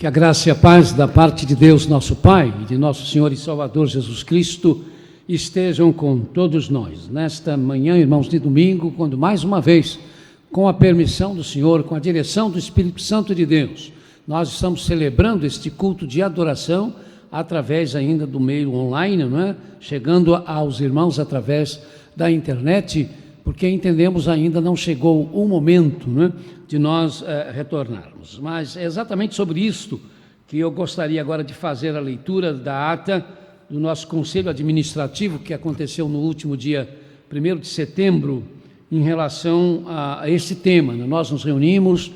Que a graça e a paz da parte de Deus, nosso Pai, e de nosso Senhor e Salvador Jesus Cristo, estejam com todos nós. Nesta manhã, irmãos, de domingo, quando mais uma vez, com a permissão do Senhor, com a direção do Espírito Santo de Deus, nós estamos celebrando este culto de adoração através ainda do meio online, não é? Chegando aos irmãos através da internet, porque entendemos ainda não chegou o momento, não é, de nós retornarmos. Mas é exatamente sobre isto que eu gostaria agora de fazer a leitura da ata do nosso Conselho Administrativo, que aconteceu no último dia 1º de setembro, em relação a esse tema. Nós nos reunimos,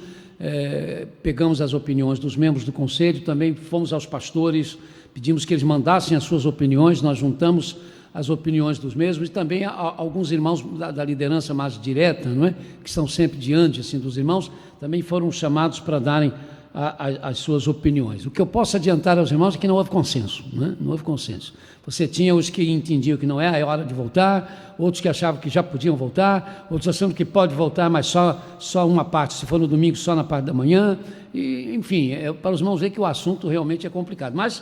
pegamos as opiniões dos membros do Conselho, também fomos aos pastores, pedimos que eles mandassem as suas opiniões, nós juntamos as opiniões dos mesmos e também alguns irmãos da liderança mais direta, não é? Que estão sempre diante assim, dos irmãos, também foram chamados para darem as suas opiniões. O que eu posso adiantar aos irmãos é que não houve consenso, não é? Não houve consenso. Você tinha os que entendiam que não é hora de voltar, outros que achavam que já podiam voltar, outros achando que pode voltar, mas só uma parte, se for no domingo, só na parte da manhã, e, enfim, para os irmãos ver que o assunto realmente é complicado. Mas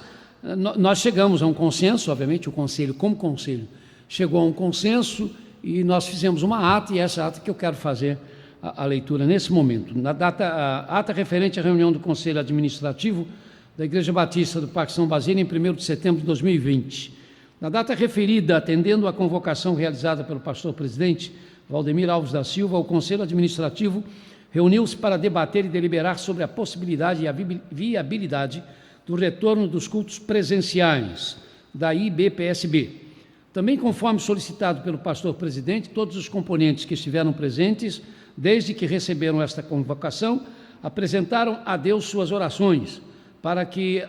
nós chegamos a um consenso, obviamente o Conselho, como Conselho, chegou a um consenso e nós fizemos uma ata, e essa ata que eu quero fazer a leitura nesse momento. A ata referente à reunião do Conselho Administrativo da Igreja Batista do Parque São Basílio em 1º de setembro de 2020. Na data referida, atendendo à convocação realizada pelo pastor-presidente Valdemir Alves da Silva, o Conselho Administrativo reuniu-se para debater e deliberar sobre a possibilidade e a viabilidade do retorno dos cultos presenciais da IBPSB. Também, conforme solicitado pelo pastor-presidente, todos os componentes que estiveram presentes, desde que receberam esta convocação, apresentaram a Deus suas orações, para que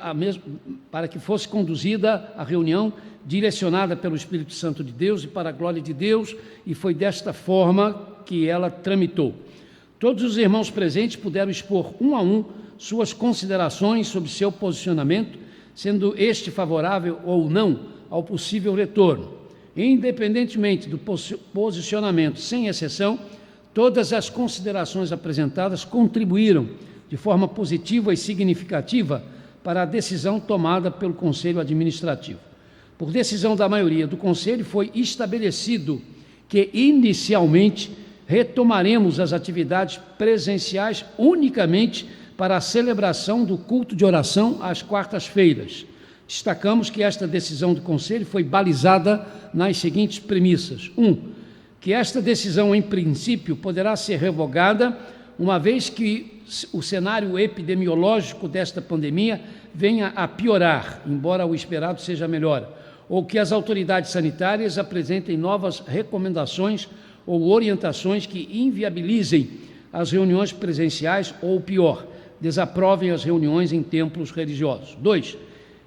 fosse conduzida a reunião direcionada pelo Espírito Santo de Deus e para a glória de Deus, e foi desta forma que ela tramitou. Todos os irmãos presentes puderam expor um a um suas considerações sobre seu posicionamento, sendo este favorável ou não ao possível retorno. Independentemente do posicionamento, sem exceção, todas as considerações apresentadas contribuíram de forma positiva e significativa para a decisão tomada pelo Conselho Administrativo. Por decisão da maioria do Conselho, foi estabelecido que, inicialmente, retomaremos as atividades presenciais unicamente para a celebração do culto de oração às quartas-feiras. Destacamos que esta decisão do Conselho foi balizada nas seguintes premissas. 1. Que esta decisão, em princípio, poderá ser revogada, uma vez que o cenário epidemiológico desta pandemia venha a piorar, embora o esperado seja melhor, ou que as autoridades sanitárias apresentem novas recomendações ou orientações que inviabilizem as reuniões presenciais ou, pior, desaprovem as reuniões em templos religiosos. 2.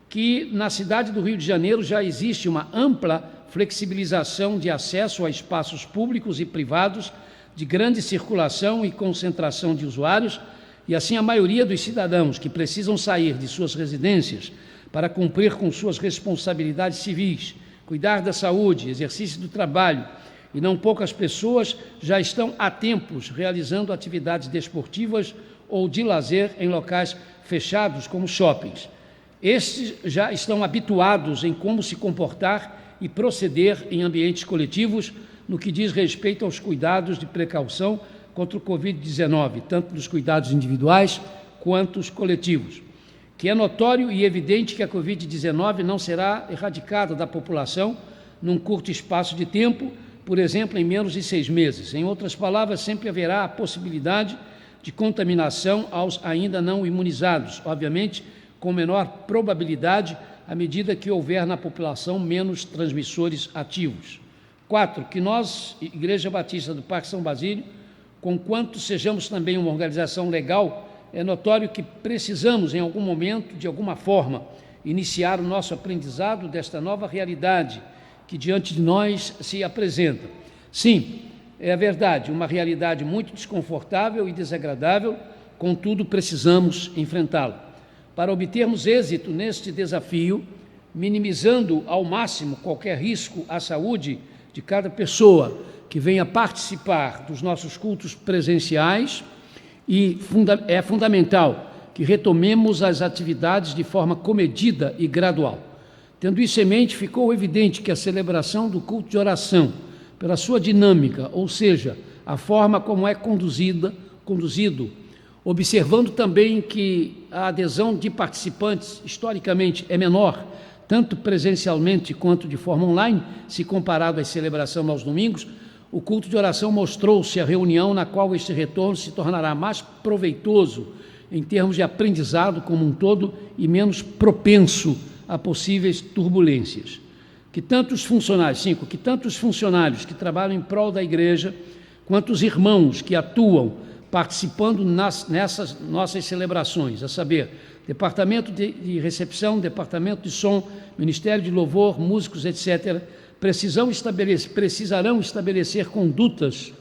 Que na cidade do Rio de Janeiro já existe uma ampla flexibilização de acesso a espaços públicos e privados de grande circulação e concentração de usuários, e assim a maioria dos cidadãos que precisam sair de suas residências para cumprir com suas responsabilidades civis, cuidar da saúde, exercício do trabalho, e não poucas pessoas já estão há tempos realizando atividades desportivas ou de lazer em locais fechados, como shoppings. Estes já estão habituados em como se comportar e proceder em ambientes coletivos no que diz respeito aos cuidados de precaução contra o Covid-19, tanto dos cuidados individuais quanto os coletivos. Que é notório e evidente que a Covid-19 não será erradicada da população num curto espaço de tempo, por exemplo, em menos de 6 meses. Em outras palavras, sempre haverá a possibilidade de contaminação aos ainda não imunizados, obviamente, com menor probabilidade à medida que houver na população menos transmissores ativos. 4. Que nós, Igreja Batista do Parque São Basílio, conquanto sejamos também uma organização legal, é notório que precisamos, em algum momento, de alguma forma, iniciar o nosso aprendizado desta nova realidade que diante de nós se apresenta. Sim, é verdade, uma realidade muito desconfortável e desagradável, contudo, precisamos enfrentá-la. Para obtermos êxito neste desafio, minimizando ao máximo qualquer risco à saúde de cada pessoa que venha participar dos nossos cultos presenciais, e é fundamental que retomemos as atividades de forma comedida e gradual. Tendo isso em mente, ficou evidente que a celebração do culto de oração, pela sua dinâmica, ou seja, a forma como é conduzido, observando também que a adesão de participantes, historicamente, é menor, tanto presencialmente quanto de forma online, se comparado à celebração aos domingos, o culto de oração mostrou-se a reunião na qual este retorno se tornará mais proveitoso em termos de aprendizado como um todo e menos propenso a possíveis turbulências. Que tanto os funcionários que trabalham em prol da igreja, quanto os irmãos que atuam participando nessas nossas celebrações, a saber, departamento de recepção, departamento de som, ministério de louvor, músicos, etc., precisarão estabelecer condutas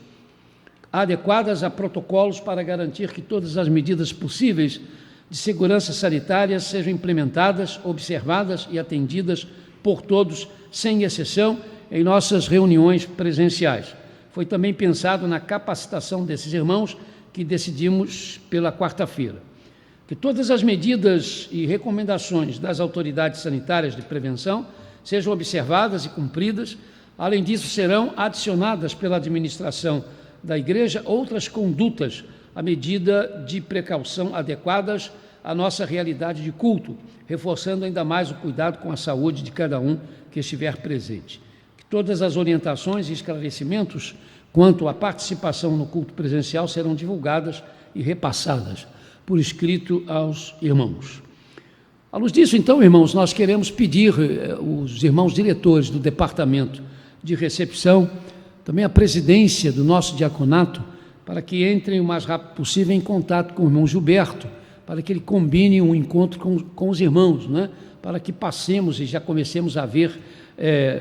adequadas a protocolos para garantir que todas as medidas possíveis de segurança sanitária sejam implementadas, observadas e atendidas por todos, sem exceção, em nossas reuniões presenciais. Foi também pensado na capacitação desses irmãos que decidimos pela quarta-feira. Que todas as medidas e recomendações das autoridades sanitárias de prevenção sejam observadas e cumpridas. Além disso, serão adicionadas pela administração da igreja outras condutas à medida de precaução adequadas à nossa realidade de culto, reforçando ainda mais o cuidado com a saúde de cada um que estiver presente. Que todas as orientações e esclarecimentos quanto à participação no culto presencial serão divulgadas e repassadas por escrito aos irmãos. À luz disso, então, irmãos, nós queremos pedir os irmãos diretores do departamento de recepção, também a presidência do nosso diaconato, para que entrem o mais rápido possível em contato com o irmão Gilberto, para que ele combine um encontro com os irmãos, né? Para que passemos e já comecemos a ver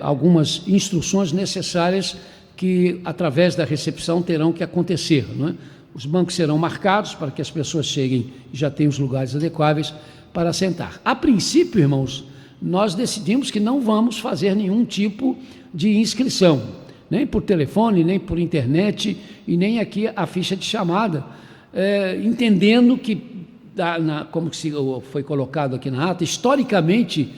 algumas instruções necessárias que, através da recepção, terão que acontecer, não é? Os bancos serão marcados para que as pessoas cheguem e já tenham os lugares adequáveis para sentar. A princípio, irmãos, nós decidimos que não vamos fazer nenhum tipo de inscrição, nem por telefone, nem por internet e nem aqui a ficha de chamada, entendendo que, como foi colocado aqui na ata, historicamente,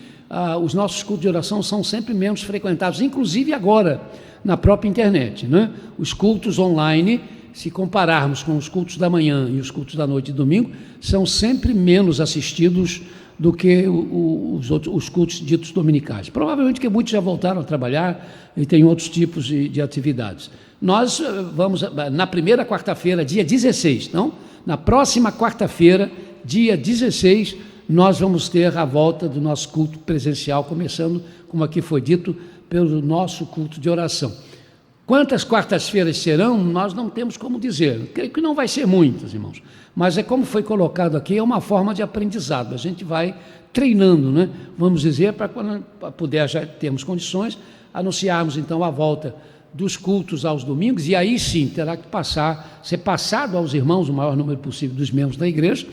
os nossos cultos de oração são sempre menos frequentados, inclusive agora, na própria internet, né? Os cultos online, se compararmos com os cultos da manhã e os cultos da noite e domingo, são sempre menos assistidos do que os cultos ditos dominicais. Provavelmente que muitos já voltaram a trabalhar e têm outros tipos de atividades. Nós vamos, na primeira quarta-feira, dia 16, não? Na próxima quarta-feira, dia 16, nós vamos ter a volta do nosso culto presencial, começando, como aqui foi dito, pelo nosso culto de oração. Quantas quartas-feiras serão, nós não temos como dizer. Creio que não vai ser muitas, irmãos. Mas como foi colocado aqui, é uma forma de aprendizado. A gente vai treinando, né? Vamos dizer, para quando puder, já termos condições, anunciarmos então a volta dos cultos aos domingos, e aí sim terá que ser passado aos irmãos, o maior número possível dos membros da igreja,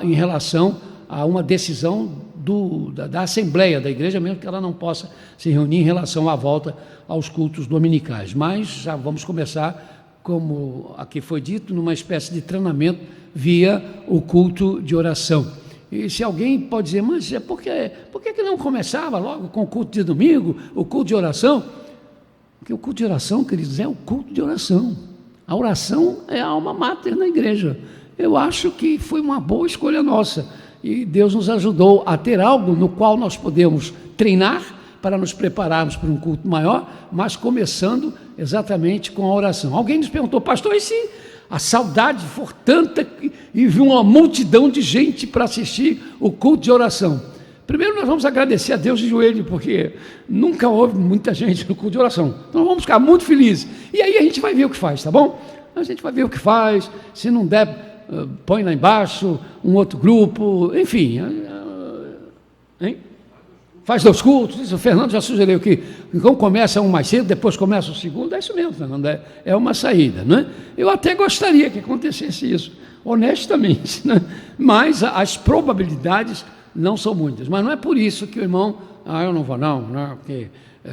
em relação a uma decisão da Assembleia da Igreja, mesmo que ela não possa se reunir em relação à volta aos cultos dominicais. Mas já vamos começar, como aqui foi dito, numa espécie de treinamento via o culto de oração. E se alguém pode dizer, mas por que não começava logo com o culto de domingo, o culto de oração? Porque o culto de oração, queridos, é o culto de oração. A oração é a alma mater na igreja. Eu acho que foi uma boa escolha nossa. E Deus nos ajudou a ter algo no qual nós podemos treinar para nos prepararmos para um culto maior, mas começando exatamente com a oração. Alguém nos perguntou, pastor, e se a saudade for tanta e viu uma multidão de gente para assistir o culto de oração? Primeiro nós vamos agradecer a Deus de joelho, porque nunca houve muita gente no culto de oração. Então vamos ficar muito felizes. E aí a gente vai ver o que faz, tá bom? A gente vai ver o que faz, se não der, põe lá embaixo um outro grupo, enfim, hein? Faz 2 cultos. O Fernando já sugeriu que então começa um mais cedo, depois começa o segundo. É isso mesmo, Fernando, é uma saída, não é? Eu até gostaria que acontecesse isso, honestamente, né? Mas as probabilidades não são muitas, mas não é por isso que o irmão, eu não vou não, porque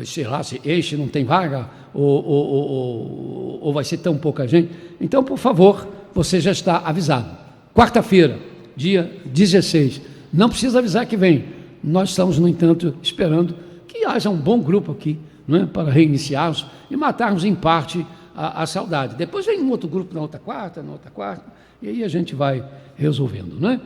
sei lá, se este não tem vaga ou vai ser tão pouca gente. Então, por favor, você já está avisado. Quarta-feira, dia 16. Não precisa avisar que vem. Nós estamos, no entanto, esperando que haja um bom grupo aqui, não é? Para reiniciarmos e matarmos em parte a saudade. Depois vem um outro grupo na outra quarta, e aí a gente vai resolvendo, não é?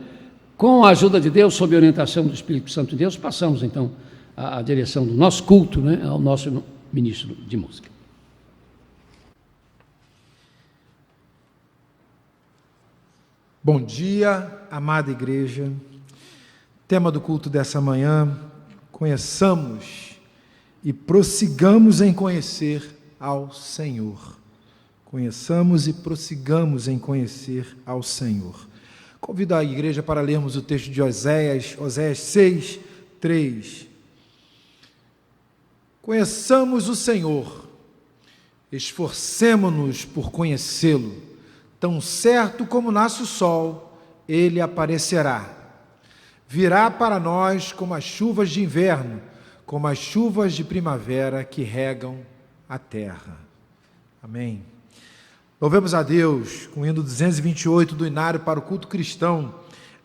Com a ajuda de Deus, sob a orientação do Espírito Santo de Deus, passamos então a direção do nosso culto, né, ao nosso ministro de música. Bom dia, amada igreja. Tema do culto dessa manhã: conheçamos e prossigamos em conhecer ao Senhor. Conheçamos e prossigamos em conhecer ao Senhor. Convido a igreja para lermos o texto de Oséias 6, 3. Conheçamos o Senhor, esforcemo-nos por conhecê-lo. Tão certo como nasce o sol, ele aparecerá. Virá para nós como as chuvas de inverno, como as chuvas de primavera que regam a terra. Amém. Louvemos a Deus com o hino 228 do Inário para o culto cristão.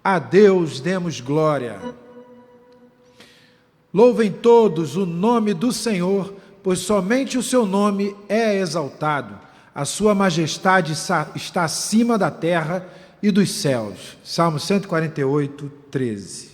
A Deus demos glória. Louvem todos o nome do Senhor, pois somente o seu nome é exaltado. A sua majestade está acima da terra e dos céus. Salmo 148, 13.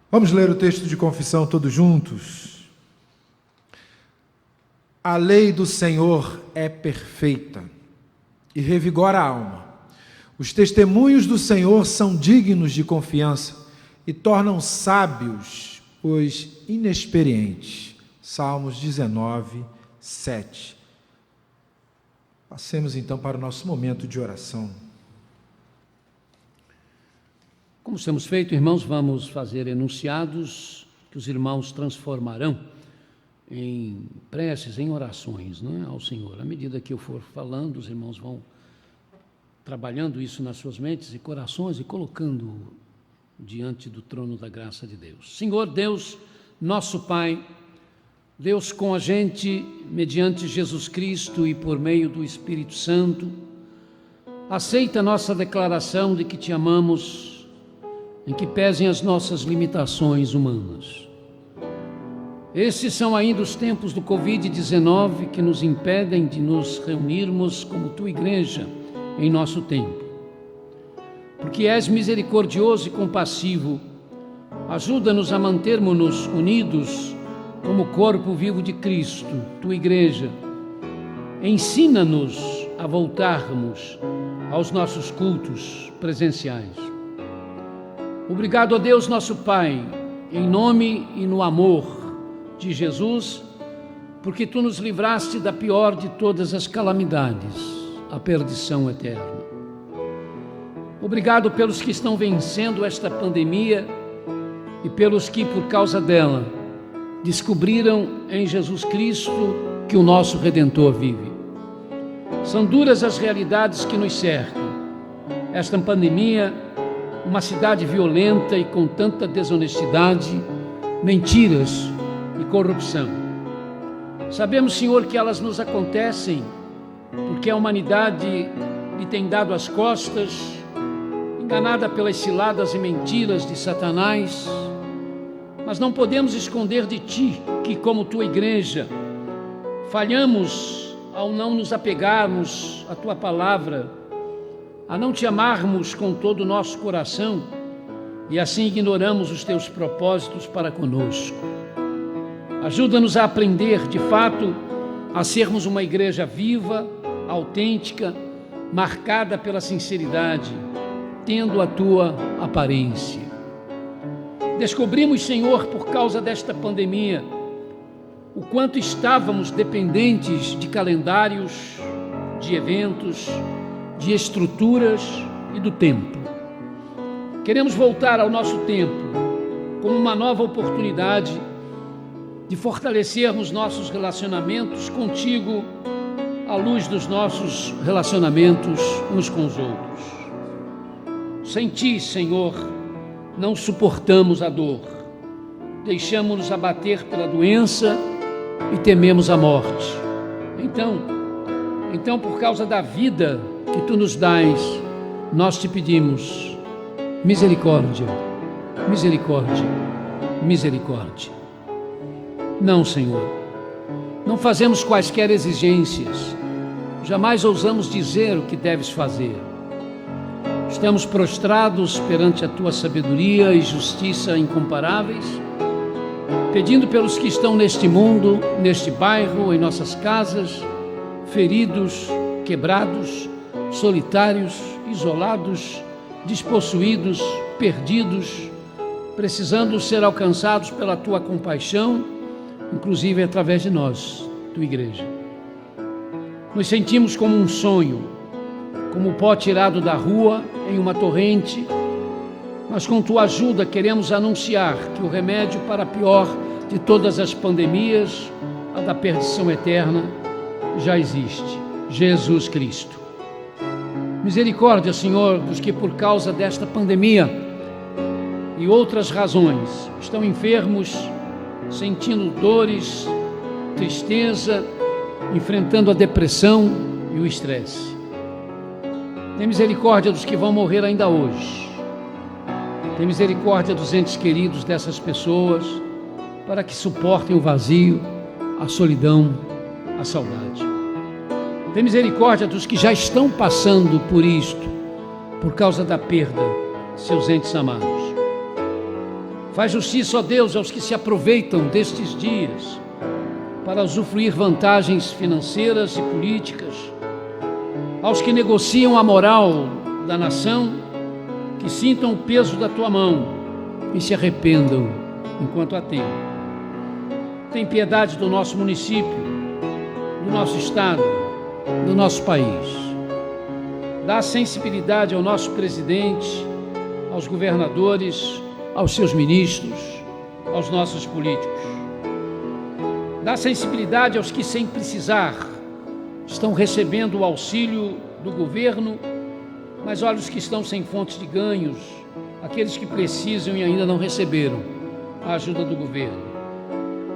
Vamos ler o texto de confissão todos juntos. A lei do Senhor é perfeita e revigora a alma. Os testemunhos do Senhor são dignos de confiança e tornam sábios os inexperientes. Salmos 19, 7. Passemos então para o nosso momento de oração. Como temos feito, irmãos, vamos fazer enunciados que os irmãos transformarão em preces, em orações, não é, ao Senhor. À medida que eu for falando, os irmãos vão trabalhando isso nas suas mentes e corações e colocando diante do trono da graça de Deus. Senhor Deus, nosso Pai, Deus com a gente, mediante Jesus Cristo e por meio do Espírito Santo, aceita a nossa declaração de que te amamos, em que pesem as nossas limitações humanas. Esses são ainda os tempos do Covid-19 que nos impedem de nos reunirmos como tua igreja em nosso tempo. Porque és misericordioso e compassivo, ajuda-nos a mantermos-nos unidos como corpo vivo de Cristo, tua igreja. Ensina-nos a voltarmos aos nossos cultos presenciais. Obrigado a Deus nosso Pai, em nome e no amor de Jesus, porque tu nos livraste da pior de todas as calamidades, a perdição eterna. Obrigado pelos que estão vencendo esta pandemia e pelos que, por causa dela, descobriram em Jesus Cristo que o nosso Redentor vive. São duras as realidades que nos cercam. Esta pandemia, uma cidade violenta e com tanta desonestidade, mentiras e corrupção. Sabemos, Senhor, que elas nos acontecem porque a humanidade lhe tem dado as costas, enganada pelas ciladas e mentiras de Satanás, mas não podemos esconder de Ti que, como Tua igreja, falhamos ao não nos apegarmos à Tua palavra, a não Te amarmos com todo o nosso coração e assim ignoramos os Teus propósitos para conosco. Ajuda-nos a aprender, de fato, a sermos uma igreja viva, autêntica, marcada pela sinceridade, tendo a Tua aparência. Descobrimos, Senhor, por causa desta pandemia, o quanto estávamos dependentes de calendários, de eventos, de estruturas e do tempo. Queremos voltar ao nosso tempo como uma nova oportunidade de fortalecermos nossos relacionamentos contigo à luz dos nossos relacionamentos uns com os outros. Sem Ti, Senhor, não suportamos a dor, deixamos-nos abater pela doença e tememos a morte. Então, por causa da vida que Tu nos dás, nós Te pedimos misericórdia, misericórdia, misericórdia. Não, Senhor, não fazemos quaisquer exigências, jamais ousamos dizer o que deves fazer. Estamos prostrados perante a Tua sabedoria e justiça incomparáveis, pedindo pelos que estão neste mundo, neste bairro, em nossas casas, feridos, quebrados, solitários, isolados, despossuídos, perdidos, precisando ser alcançados pela Tua compaixão, inclusive através de nós, Tua igreja. Nos sentimos como um sonho, como pó tirado da rua em uma torrente, mas com Tua ajuda queremos anunciar que o remédio para a pior de todas as pandemias, a da perdição eterna, já existe: Jesus Cristo. Misericórdia, Senhor, dos que por causa desta pandemia e outras razões estão enfermos, sentindo dores, tristeza, enfrentando a depressão e o estresse. Tem misericórdia dos que vão morrer ainda hoje. Tem misericórdia dos entes queridos dessas pessoas, para que suportem o vazio, a solidão, a saudade. Tem misericórdia dos que já estão passando por isto, por causa da perda de seus entes amados. Faz justiça, ó Deus, aos que se aproveitam destes dias para usufruir vantagens financeiras e políticas, aos que negociam a moral da nação, que sintam o peso da tua mão e se arrependam enquanto há tempo. Tem piedade do nosso município, do nosso estado, do nosso país. Dá sensibilidade ao nosso presidente, aos governadores, aos seus ministros, aos nossos políticos. Dá sensibilidade aos que, sem precisar, estão recebendo o auxílio do governo, mas olha os que estão sem fontes de ganhos, aqueles que precisam e ainda não receberam a ajuda do governo.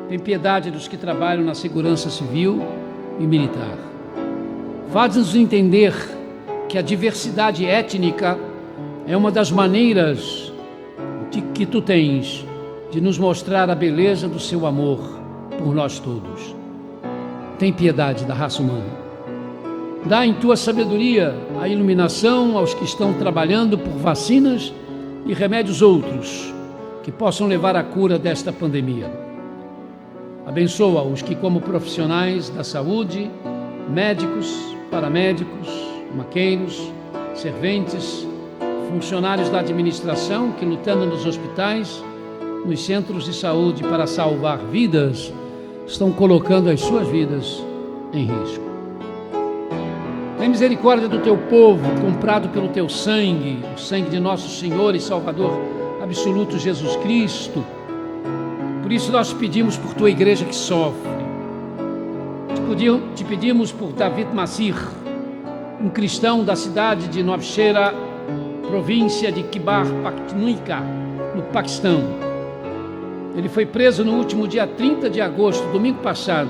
Tem piedade dos que trabalham na segurança civil e militar. Faz-nos entender que a diversidade étnica é uma das maneiras que tu tens de nos mostrar a beleza do seu amor por nós todos. Tem piedade da raça humana. Dá em tua sabedoria a iluminação aos que estão trabalhando por vacinas e remédios outros que possam levar à cura desta pandemia. Abençoa os que, como profissionais da saúde, médicos, paramédicos, maqueiros, serventes, funcionários da administração que, lutando nos hospitais, nos centros de saúde para salvar vidas, estão colocando as suas vidas em risco. Tem misericórdia do teu povo, comprado pelo teu sangue, o sangue de nosso Senhor e Salvador absoluto Jesus Cristo. Por isso nós pedimos por tua igreja que sofre. Te pedimos por David Massir, um cristão da cidade de Nowshera, província de Khyber Pakhtunkhwa, no Paquistão. Ele foi preso no último dia 30 de agosto, domingo passado,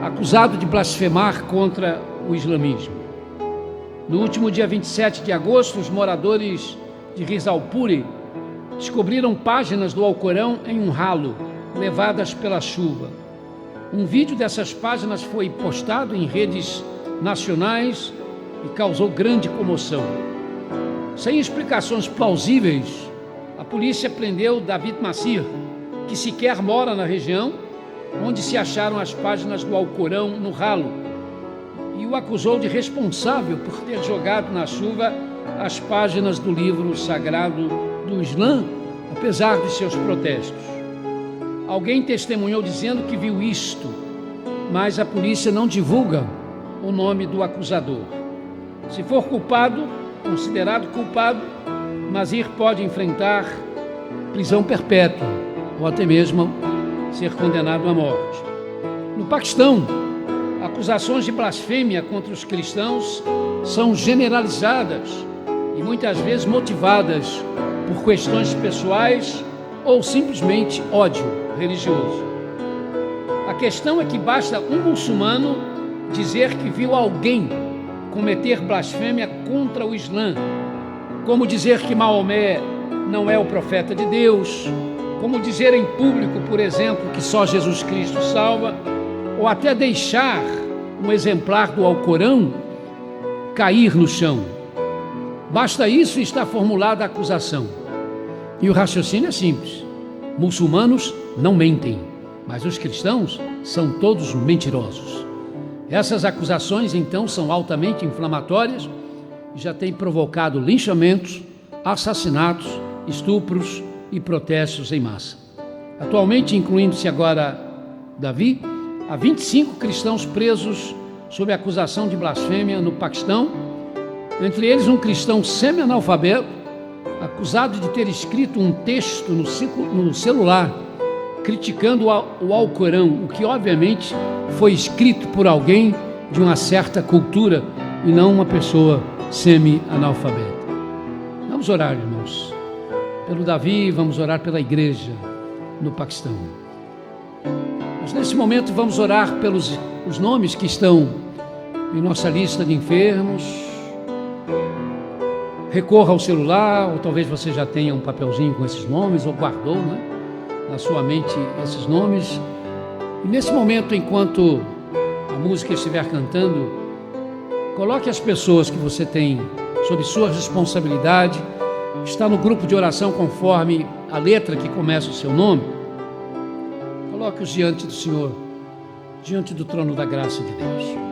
acusado de blasfemar contra o islamismo. No último dia 27 de agosto, os moradores de Rizalpuri descobriram páginas do Alcorão em um ralo, levadas pela chuva. Um vídeo dessas páginas foi postado em redes nacionais e causou grande comoção. Sem explicações plausíveis, a polícia prendeu David Massir, que sequer mora na região onde se acharam as páginas do Alcorão no ralo, e o acusou de responsável por ter jogado na chuva as páginas do livro sagrado do Islã, apesar de seus protestos. Alguém testemunhou dizendo que viu isto, mas a polícia não divulga o nome do acusador. Se for culpado, considerado culpado, Massir pode enfrentar prisão perpétua ou até mesmo ser condenado à morte. No Paquistão, acusações de blasfêmia contra os cristãos são generalizadas e muitas vezes motivadas por questões pessoais ou simplesmente ódio religioso. A questão é que basta um muçulmano dizer que viu alguém cometer blasfêmia contra o Islã, como dizer que Maomé não é o profeta de Deus, como dizer em público, por exemplo, que só Jesus Cristo salva, ou até deixar um exemplar do Alcorão cair no chão. Basta isso e está formulada a acusação. E o raciocínio é simples. Muçulmanos não mentem, mas os cristãos são todos mentirosos. Essas acusações, então, são altamente inflamatórias e já têm provocado linchamentos, assassinatos, estupros e protestos em massa. Atualmente, incluindo-se agora Davi, há 25 cristãos presos sob acusação de blasfêmia no Paquistão, entre eles um cristão semi-analfabeto, acusado de ter escrito um texto no celular, criticando o Alcorão, o que obviamente foi escrito por alguém de uma certa cultura e não uma pessoa semi-analfabeta. Vamos orar, irmãos, pelo Davi, vamos orar pela igreja no Paquistão. Mas nesse momento vamos orar pelos os nomes que estão em nossa lista de enfermos. Recorra ao celular, ou talvez você já tenha um papelzinho com esses nomes, ou guardou, né, na sua mente esses nomes. E nesse momento, enquanto a música estiver cantando, coloque as pessoas que você tem sob sua responsabilidade, está no grupo de oração conforme a letra que começa o seu nome. Coloque-os diante do Senhor diante do trono da graça de Deus.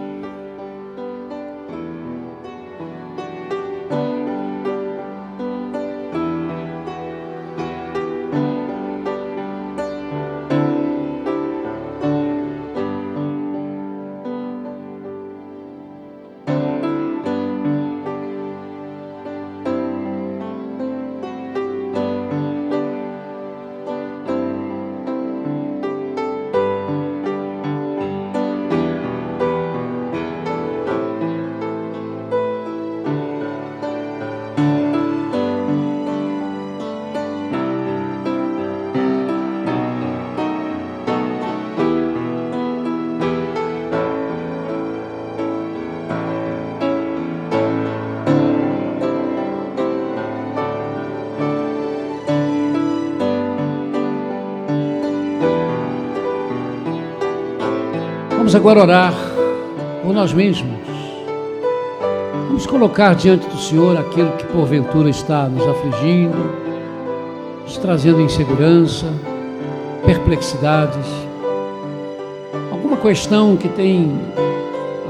Vamos agora orar por nós mesmos. Vamos colocar diante do Senhor aquilo que porventura está nos afligindo, nos trazendo insegurança, perplexidades, alguma questão que tem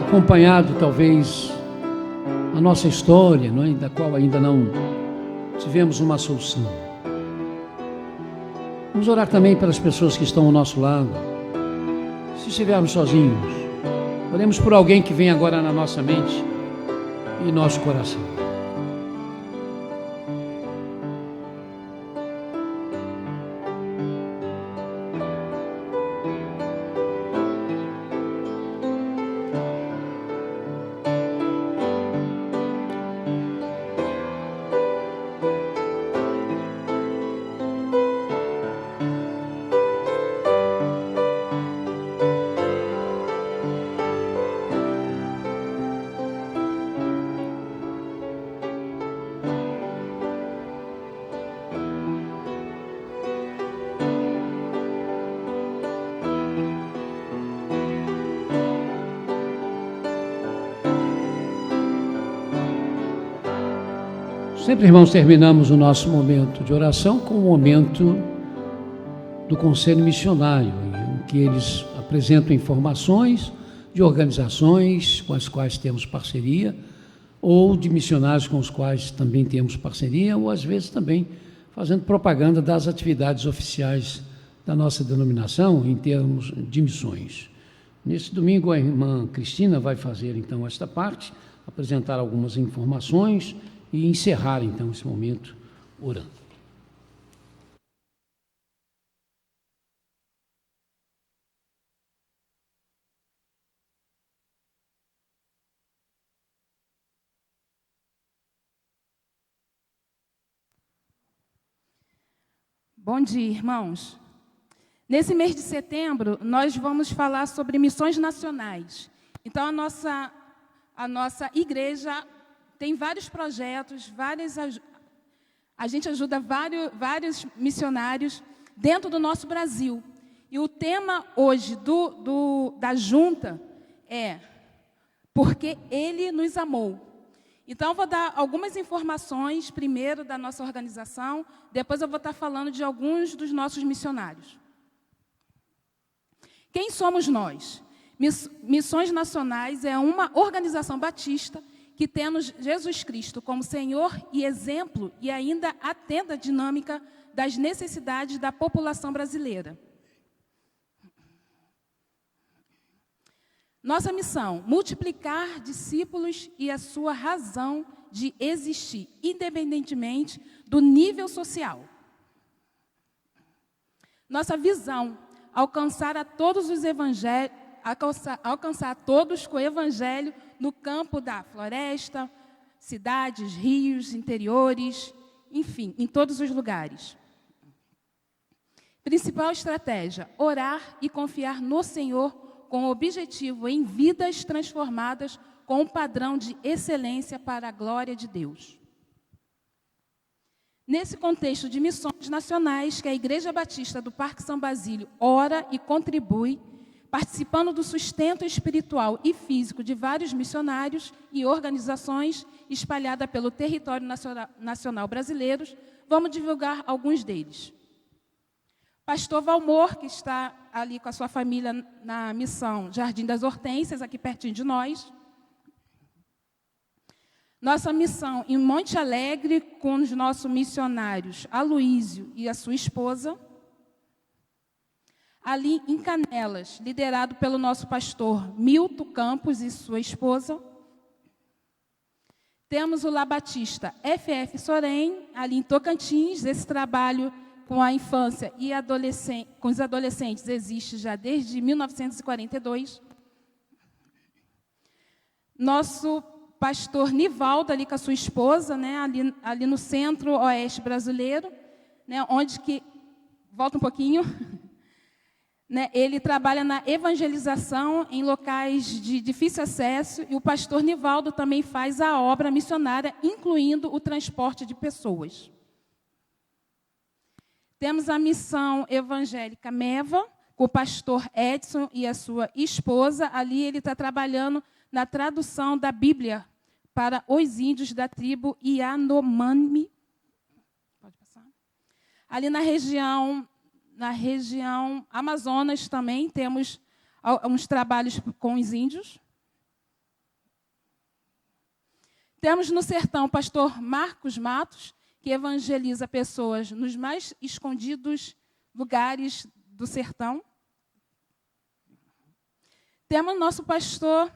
acompanhado talvez a nossa história, não é? Da qual ainda não tivemos uma solução. Vamos orar também pelas pessoas que estão ao nosso lado. Se estivermos sozinhos, oremos por alguém que vem agora na nossa mente e nosso coração. Sempre, irmãos, terminamos o nosso momento de oração com o momento do conselho missionário, em que eles apresentam informações de organizações com as quais temos parceria, ou de missionários com os quais também temos parceria, ou às vezes também fazendo propaganda das atividades oficiais da nossa denominação em termos de missões. Nesse domingo a irmã Cristina vai fazer então esta parte, apresentar algumas informações e encerrar então esse momento orando. Bom dia, irmãos. Nesse mês de setembro, nós vamos falar sobre missões nacionais. Então, a nossa igreja tem vários projetos, a gente ajuda vários missionários dentro do nosso Brasil. E o tema hoje da junta é Porque Ele nos amou. Então, eu vou dar algumas informações, primeiro da nossa organização, depois eu vou estar falando de alguns dos nossos missionários. Quem somos nós? Missões Nacionais é uma organização batista que tendo Jesus Cristo como Senhor e exemplo e ainda atenda a dinâmica das necessidades da população brasileira. Nossa missão, multiplicar discípulos e a sua razão de existir, independentemente do nível social. Nossa visão, alcançar a todos com o evangelho no campo da floresta, cidades, rios, interiores, enfim, em todos os lugares. Principal estratégia, orar e confiar no Senhor com o objetivo em vidas transformadas com um padrão de excelência para a glória de Deus. Nesse contexto de missões nacionais, que a Igreja Batista do Parque São Basílio ora e contribui, participando do sustento espiritual e físico de vários missionários e organizações espalhadas pelo território nacional brasileiro, vamos divulgar alguns deles. Pastor Valmor, que está ali com a sua família na missão Jardim das Hortênsias, aqui pertinho de nós. Nossa missão em Monte Alegre, com os nossos missionários Aloísio e a sua esposa. Ali em Canelas, liderado pelo nosso pastor Milton Campos e sua esposa. Temos o Labatista FF Sorém, ali em Tocantins. Esse trabalho com a infância e com os adolescentes existe já desde 1942. Nosso pastor Nivaldo, ali com a sua esposa, né, ali no centro-oeste brasileiro, né, onde que... Volta um pouquinho. Né, ele trabalha na evangelização em locais de difícil acesso, e o pastor Nivaldo também faz a obra missionária, incluindo o transporte de pessoas. Temos a missão evangélica Meva, com o pastor Edson e a sua esposa. Ali ele está trabalhando na tradução da Bíblia para os índios da tribo Yanomami. Pode passar. Ali na região Amazonas também temos uns trabalhos com os índios. Temos no sertão o pastor Marcos Matos, que evangeliza pessoas nos mais escondidos lugares do sertão. Temos nosso pastor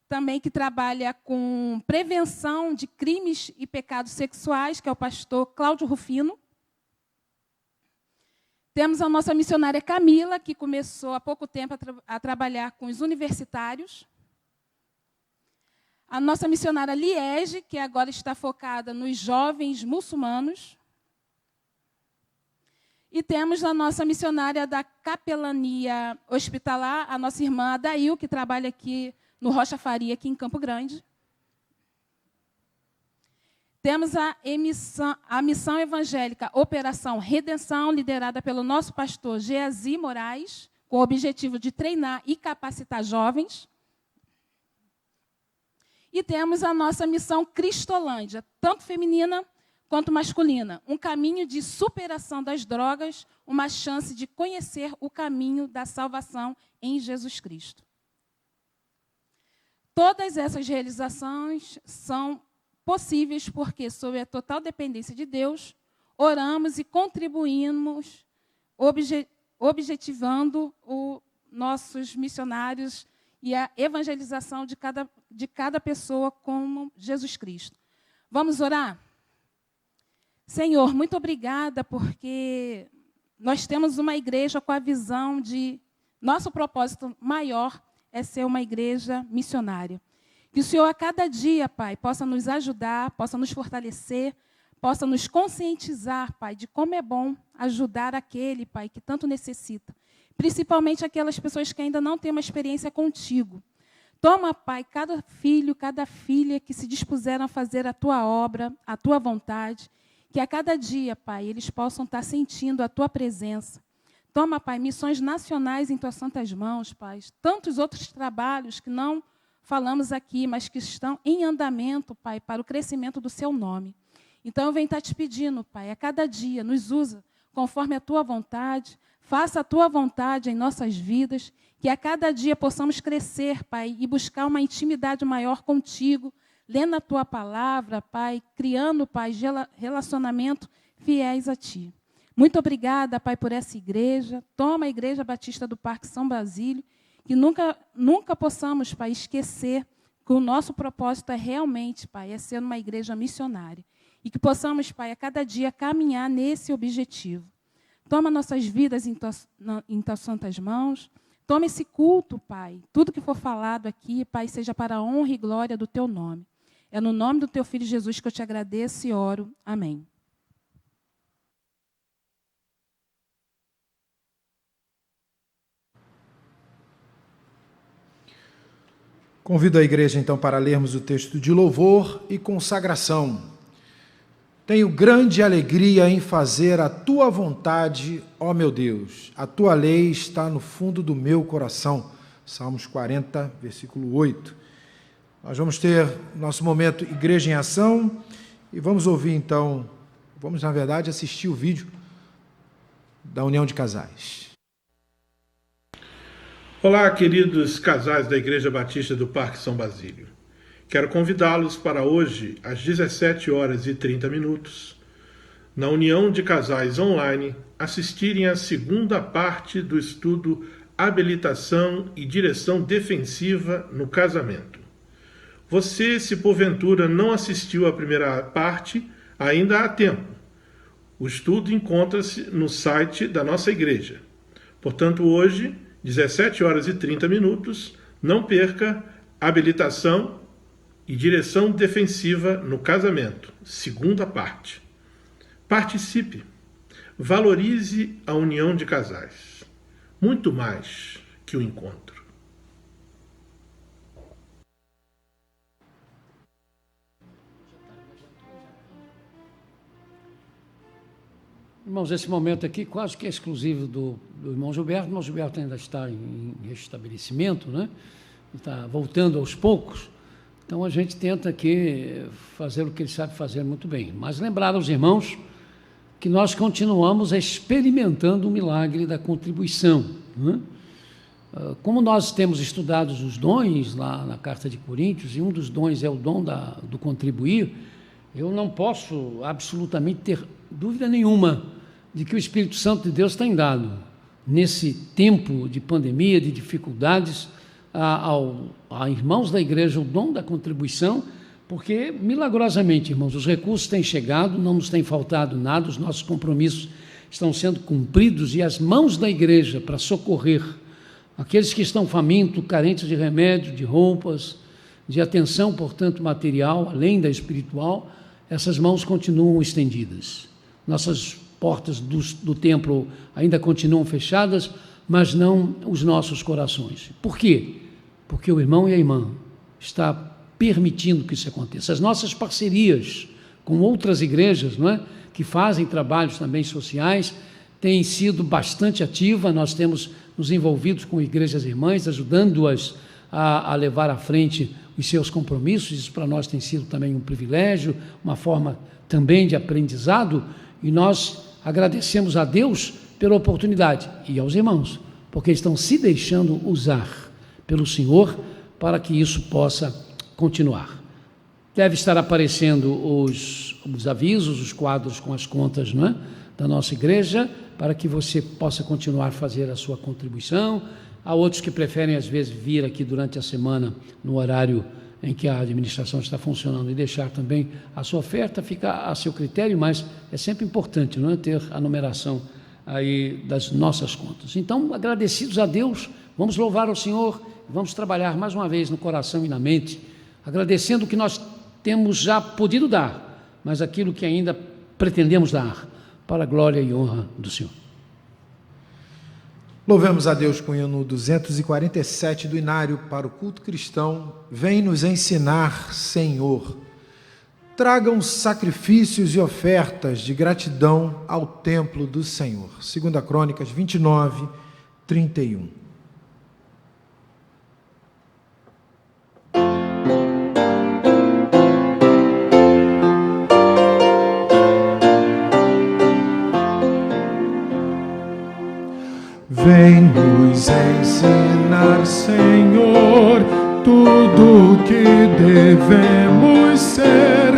também que trabalha com prevenção de crimes e pecados sexuais, que é o pastor Cláudio Rufino. Temos a nossa missionária Camila, que começou há pouco tempo a trabalhar com os universitários. A nossa missionária Liege, que agora está focada nos jovens muçulmanos. E temos a nossa missionária da capelania hospitalar, a nossa irmã Adail, que trabalha aqui no Rocha Faria, aqui em Campo Grande. Temos a missão evangélica Operação Redenção, liderada pelo nosso pastor Geazi Moraes, com o objetivo de treinar e capacitar jovens. E temos a nossa missão Cristolândia, tanto feminina quanto masculina. Um caminho de superação das drogas, uma chance de conhecer o caminho da salvação em Jesus Cristo. Todas essas realizações são possíveis porque, sob a total dependência de Deus, oramos e contribuímos, objetivando os nossos missionários e a evangelização de cada pessoa como Jesus Cristo. Vamos orar? Senhor, muito obrigada, porque nós temos uma igreja com a visão de... Nosso propósito maior é ser uma igreja missionária. Que o Senhor, a cada dia, Pai, possa nos ajudar, possa nos fortalecer, possa nos conscientizar, Pai, de como é bom ajudar aquele, Pai, que tanto necessita. Principalmente aquelas pessoas que ainda não têm uma experiência contigo. Toma, Pai, cada filho, cada filha que se dispuseram a fazer a Tua obra, a Tua vontade, que a cada dia, Pai, eles possam estar sentindo a Tua presença. Toma, Pai, missões nacionais em Tuas santas mãos, Pai. Tantos outros trabalhos que não falamos aqui, mas que estão em andamento, Pai, para o crescimento do Seu nome. Então, eu venho estar te pedindo, Pai, a cada dia, nos usa conforme a Tua vontade, faça a Tua vontade em nossas vidas, que a cada dia possamos crescer, Pai, e buscar uma intimidade maior contigo, lendo a Tua palavra, Pai, criando, Pai, relacionamento fiéis a Ti. Muito obrigada, Pai, por essa igreja. Toma a Igreja Batista do Parque São Basílio, que nunca possamos, Pai, esquecer que o nosso propósito é realmente, Pai, é ser uma igreja missionária. E que possamos, Pai, a cada dia caminhar nesse objetivo. Toma nossas vidas em Tuas santas mãos. Toma esse culto, Pai. Tudo que for falado aqui, Pai, seja para a honra e glória do Teu nome. É no nome do Teu Filho Jesus que eu te agradeço e oro. Amém. Convido a igreja, então, para lermos o texto de louvor e consagração. Tenho grande alegria em fazer a Tua vontade, ó meu Deus. A Tua lei está no fundo do meu coração. Salmos 40, versículo 8. Nós vamos ter nosso momento Igreja em Ação e vamos ouvir, então, vamos, na verdade, assistir o vídeo da União de Casais. Olá, queridos casais da Igreja Batista do Parque São Basílio. Quero convidá-los para hoje, às 17h30, na União de Casais Online, assistirem à segunda parte do estudo Habilitação e Direção Defensiva no Casamento. Você, se porventura não assistiu à primeira parte, ainda há tempo. O estudo encontra-se no site da nossa igreja. Portanto, hoje, 17h30, não perca Habilitação e Direção Defensiva no Casamento, segunda parte. Participe, valorize a união de casais, muito mais que o encontro. Irmãos, esse momento aqui quase que é exclusivo do irmão Gilberto. O irmão Gilberto ainda está em restabelecimento, né? Está voltando aos poucos. Então, a gente tenta aqui fazer o que ele sabe fazer muito bem. Mas lembrar aos irmãos que nós continuamos experimentando o milagre da contribuição, né? Como nós temos estudado os dons lá na Carta de Coríntios, e um dos dons é o dom do contribuir, eu não posso absolutamente ter dúvida nenhuma de que o Espírito Santo de Deus tem dado, nesse tempo de pandemia, de dificuldades, a irmãos da igreja o dom da contribuição, porque, milagrosamente, irmãos, os recursos têm chegado, não nos tem faltado nada, os nossos compromissos estão sendo cumpridos, e as mãos da igreja para socorrer aqueles que estão famintos, carentes de remédio, de roupas, de atenção, portanto, material, além da espiritual, essas mãos continuam estendidas. Nossas portas do templo ainda continuam fechadas, mas não os nossos corações. Por quê? Porque o irmão e a irmã está permitindo que isso aconteça. As nossas parcerias com outras igrejas, não é, que fazem trabalhos também sociais, têm sido bastante ativa. Nós temos nos envolvidos com igrejas irmãs, ajudando-as a levar à frente os seus compromissos. Isso para nós tem sido também um privilégio, uma forma também de aprendizado, e nós agradecemos a Deus pela oportunidade e aos irmãos, porque estão se deixando usar pelo Senhor para que isso possa continuar. Deve estar aparecendo os avisos, os quadros com as contas, não é, da nossa igreja, para que você possa continuar a fazer a sua contribuição. Há outros que preferem, às vezes, vir aqui durante a semana, no horário em que a administração está funcionando, e deixar também a sua oferta, fica a seu critério, mas é sempre importante, não é, ter a numeração aí das nossas contas. Então, agradecidos a Deus, vamos louvar ao Senhor, vamos trabalhar mais uma vez no coração e na mente, agradecendo o que nós temos já podido dar, mas aquilo que ainda pretendemos dar, para a glória e honra do Senhor. Louvemos a Deus com o hino 247 do Inário para o culto cristão. Vem nos ensinar, Senhor. Tragam sacrifícios e ofertas de gratidão ao templo do Senhor. 2 Crônicas 29, 31. Vem nos ensinar, Senhor, tudo que devemos ser,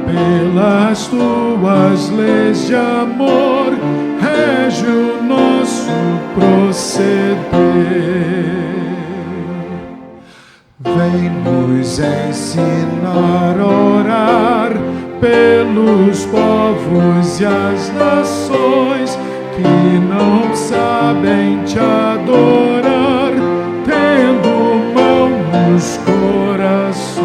pelas tuas leis de amor, rege o nosso proceder. Vem nos ensinar a orar pelos povos e as nações que não sabem te adorar, tendo mão nos corações.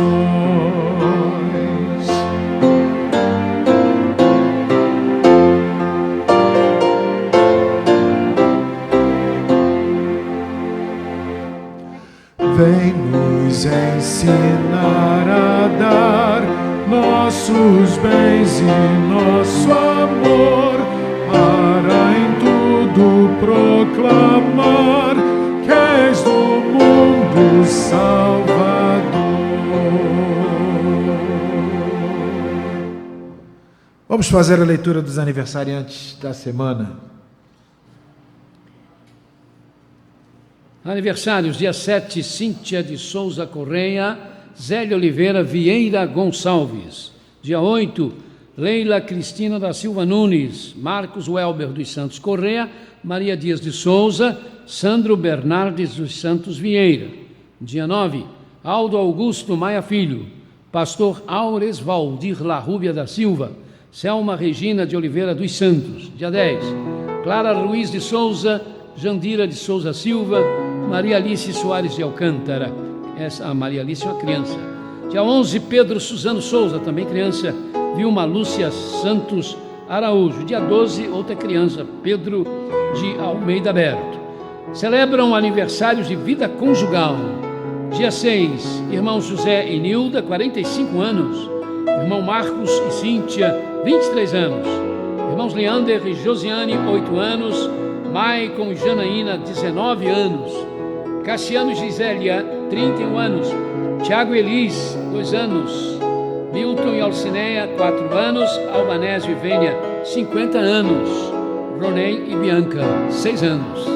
Vem nos ensinar a dar nossos bens e nosso amor, para em tudo proclamar que és do mundo Salvador. Vamos fazer a leitura dos aniversariantes da semana. Aniversários, dia 7, Cíntia de Souza Correia, Zélia Oliveira Vieira Gonçalves. Dia 8, Leila Cristina da Silva Nunes, Marcos Welber dos Santos Correia, Maria Dias de Souza, Sandro Bernardes dos Santos Vieira. Dia 9, Aldo Augusto Maia Filho, Pastor Aures Valdir Larrúbia da Silva, Selma Regina de Oliveira dos Santos. Dia 10, Clara Ruiz de Souza, Jandira de Souza Silva, Maria Alice Soares de Alcântara. Essa, a Maria Alice é uma criança. Dia 11, Pedro Suzano Souza, também criança, Vilma Lúcia Santos Araújo. Dia 12, outra criança, Pedro de Almeida Berto. Celebram aniversários de vida conjugal. Dia 6, irmão José e Nilda, 45 anos. Irmão Marcos e Cíntia, 23 anos. Irmãos Leander e Josiane, 8 anos. Maicon e Janaína, 19 anos. Cassiano e Gisélia, 31 anos. Tiago e Elis, 2 anos. Milton e Alcineia, 4 anos. Albanésio e Vênia, 50 anos. Ronei e Bianca, 6 anos.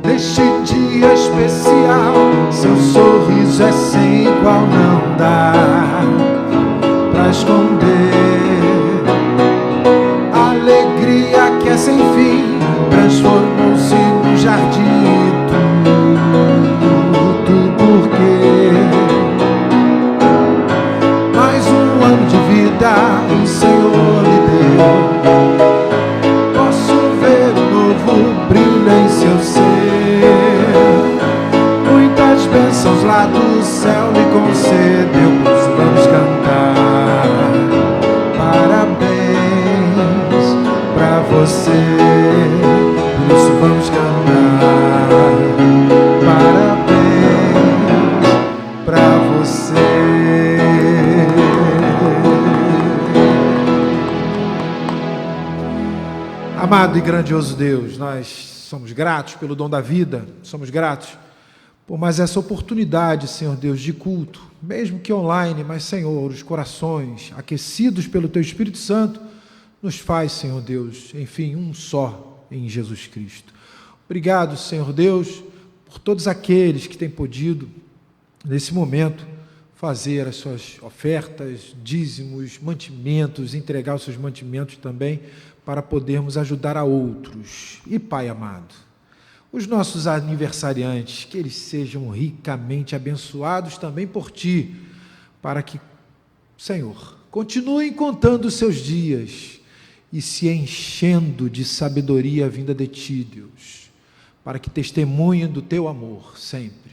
Neste dia especial, seu sorriso é sem igual, não dá pra esconder. A alegria que é sem fim transformou-se num jardim. Tudo porque mais um ano de vida o Senhor lhe deu. Posso ver o novo brilho em seu ser. Muitas bênçãos lá do céu lhe concedeu. Vamos cantar parabéns pra você. Por isso vamos cantar parabéns pra você. Amado e grandioso Deus, nós somos gratos pelo dom da vida, somos gratos por mais essa oportunidade, Senhor Deus, de culto, mesmo que online, mas, Senhor, os corações aquecidos pelo Teu Espírito Santo nos faz, Senhor Deus, enfim, um só em Jesus Cristo. Obrigado, Senhor Deus, por todos aqueles que têm podido, nesse momento, fazer as suas ofertas, dízimos, mantimentos, entregar os seus mantimentos também, para podermos ajudar a outros. E, Pai amado, os nossos aniversariantes, que eles sejam ricamente abençoados também por Ti, para que, Senhor, continuem contando os seus dias e se enchendo de sabedoria vinda de Ti, Deus, para que testemunhem do Teu amor sempre.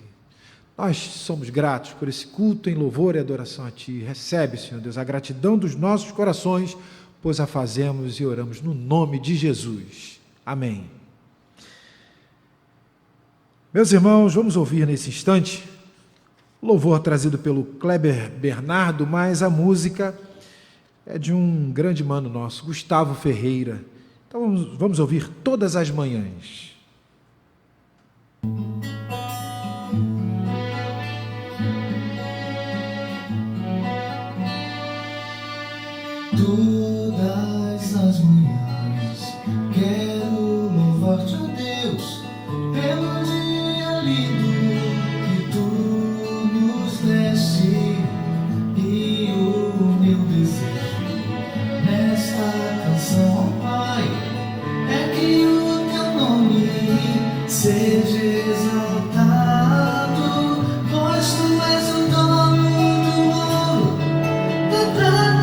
Nós somos gratos por esse culto em louvor e adoração a Ti. Recebe, Senhor Deus, a gratidão dos nossos corações, pois a fazemos e oramos no nome de Jesus. Amém. Meus irmãos, vamos ouvir nesse instante o louvor trazido pelo Kleber Bernardo, mas a música é de um grande mano nosso, Gustavo Ferreira. Então vamos ouvir Todas as Manhãs. Todas as manhãs quero louvar-te, ó Deus, pelo dia lindo que tu nos deste. E o meu desejo nesta canção, ó Pai, é que o teu nome seja exaltado, pois tu és o dono do ouro, da prata,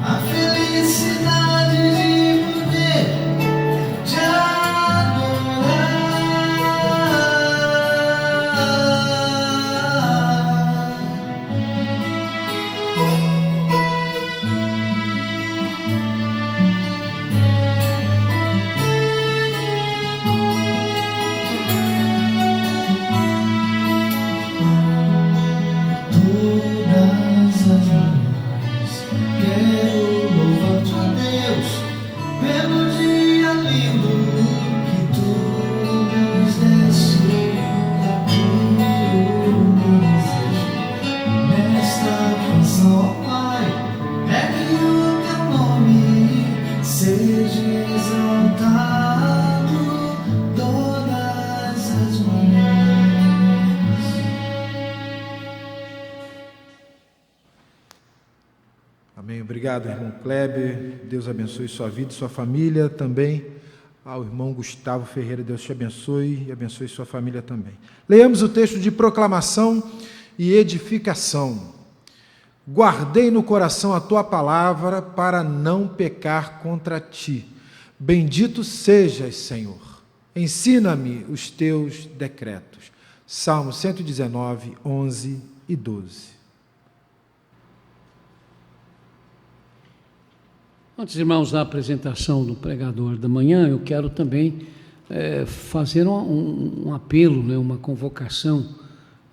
a felicidade de poder te Amém. Obrigado, irmão Kleber. Deus abençoe sua vida e sua família também. Ao irmão Gustavo Ferreira, Deus te abençoe e abençoe sua família também. Leamos o texto de proclamação e edificação. Guardei no coração a tua palavra para não pecar contra ti. Bendito sejas, Senhor. Ensina-me os teus decretos. Salmo 119, 11 e 12. Antes, irmãos, da apresentação do pregador da manhã, eu quero também fazer um apelo, né, uma convocação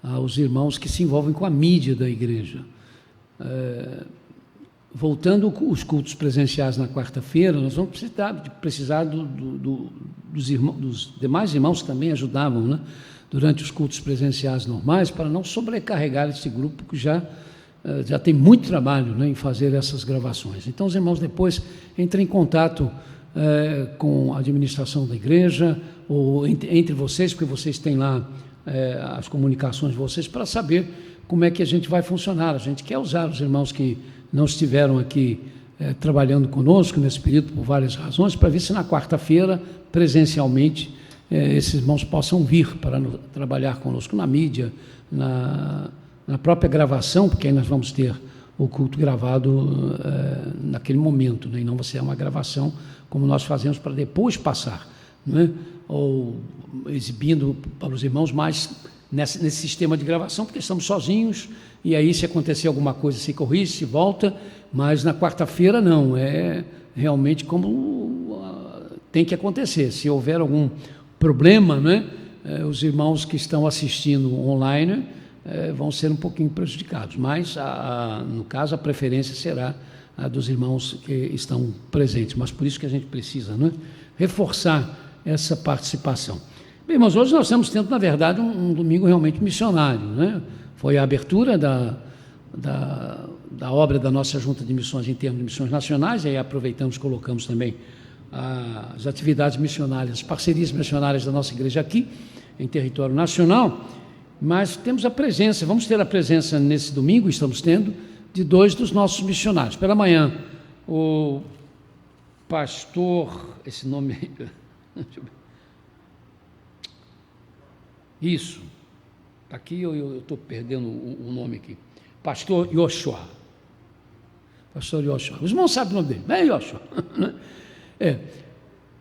aos irmãos que se envolvem com a mídia da igreja. Voltando os cultos presenciais na quarta-feira, nós vamos precisar dos demais irmãos que também ajudavam, né, durante os cultos presenciais normais, para não sobrecarregar esse grupo que já tem muito trabalho, né, em fazer essas gravações. Então, os irmãos depois entrem em contato com a administração da igreja, ou entre vocês, porque vocês têm lá as comunicações de vocês, para saber como é que a gente vai funcionar. A gente quer usar os irmãos que não estiveram aqui trabalhando conosco nesse período por várias razões, para ver se na quarta-feira, presencialmente, esses irmãos possam vir para trabalhar conosco na mídia, na própria gravação, porque aí nós vamos ter o culto gravado naquele momento, né? E não vai ser uma gravação como nós fazemos para depois passar, né? Ou exibindo para os irmãos mais nesse sistema de gravação, porque estamos sozinhos, e aí se acontecer alguma coisa se corrige, se volta, mas na quarta-feira não, é realmente como tem que acontecer. Se houver algum problema, né, os irmãos que estão assistindo online vão ser um pouquinho prejudicados, mas no caso a preferência será a dos irmãos que estão presentes, mas por isso que a gente precisa, né, reforçar essa participação. Bem, mas hoje nós estamos tendo, na verdade, um domingo realmente missionário, né? Foi a abertura da obra da nossa Junta de Missões em termos de missões nacionais, e aí aproveitamos, colocamos também as atividades missionárias, as parcerias missionárias da nossa igreja aqui, em território nacional, mas temos a presença, vamos ter a presença nesse domingo, estamos tendo, de 2 dos nossos missionários. Pela manhã, o pastor, esse nome aí, deixa eu ver. Isso, aqui eu estou perdendo o nome aqui, pastor Yoshua, os irmãos sabem o nome dele, é Yoshua,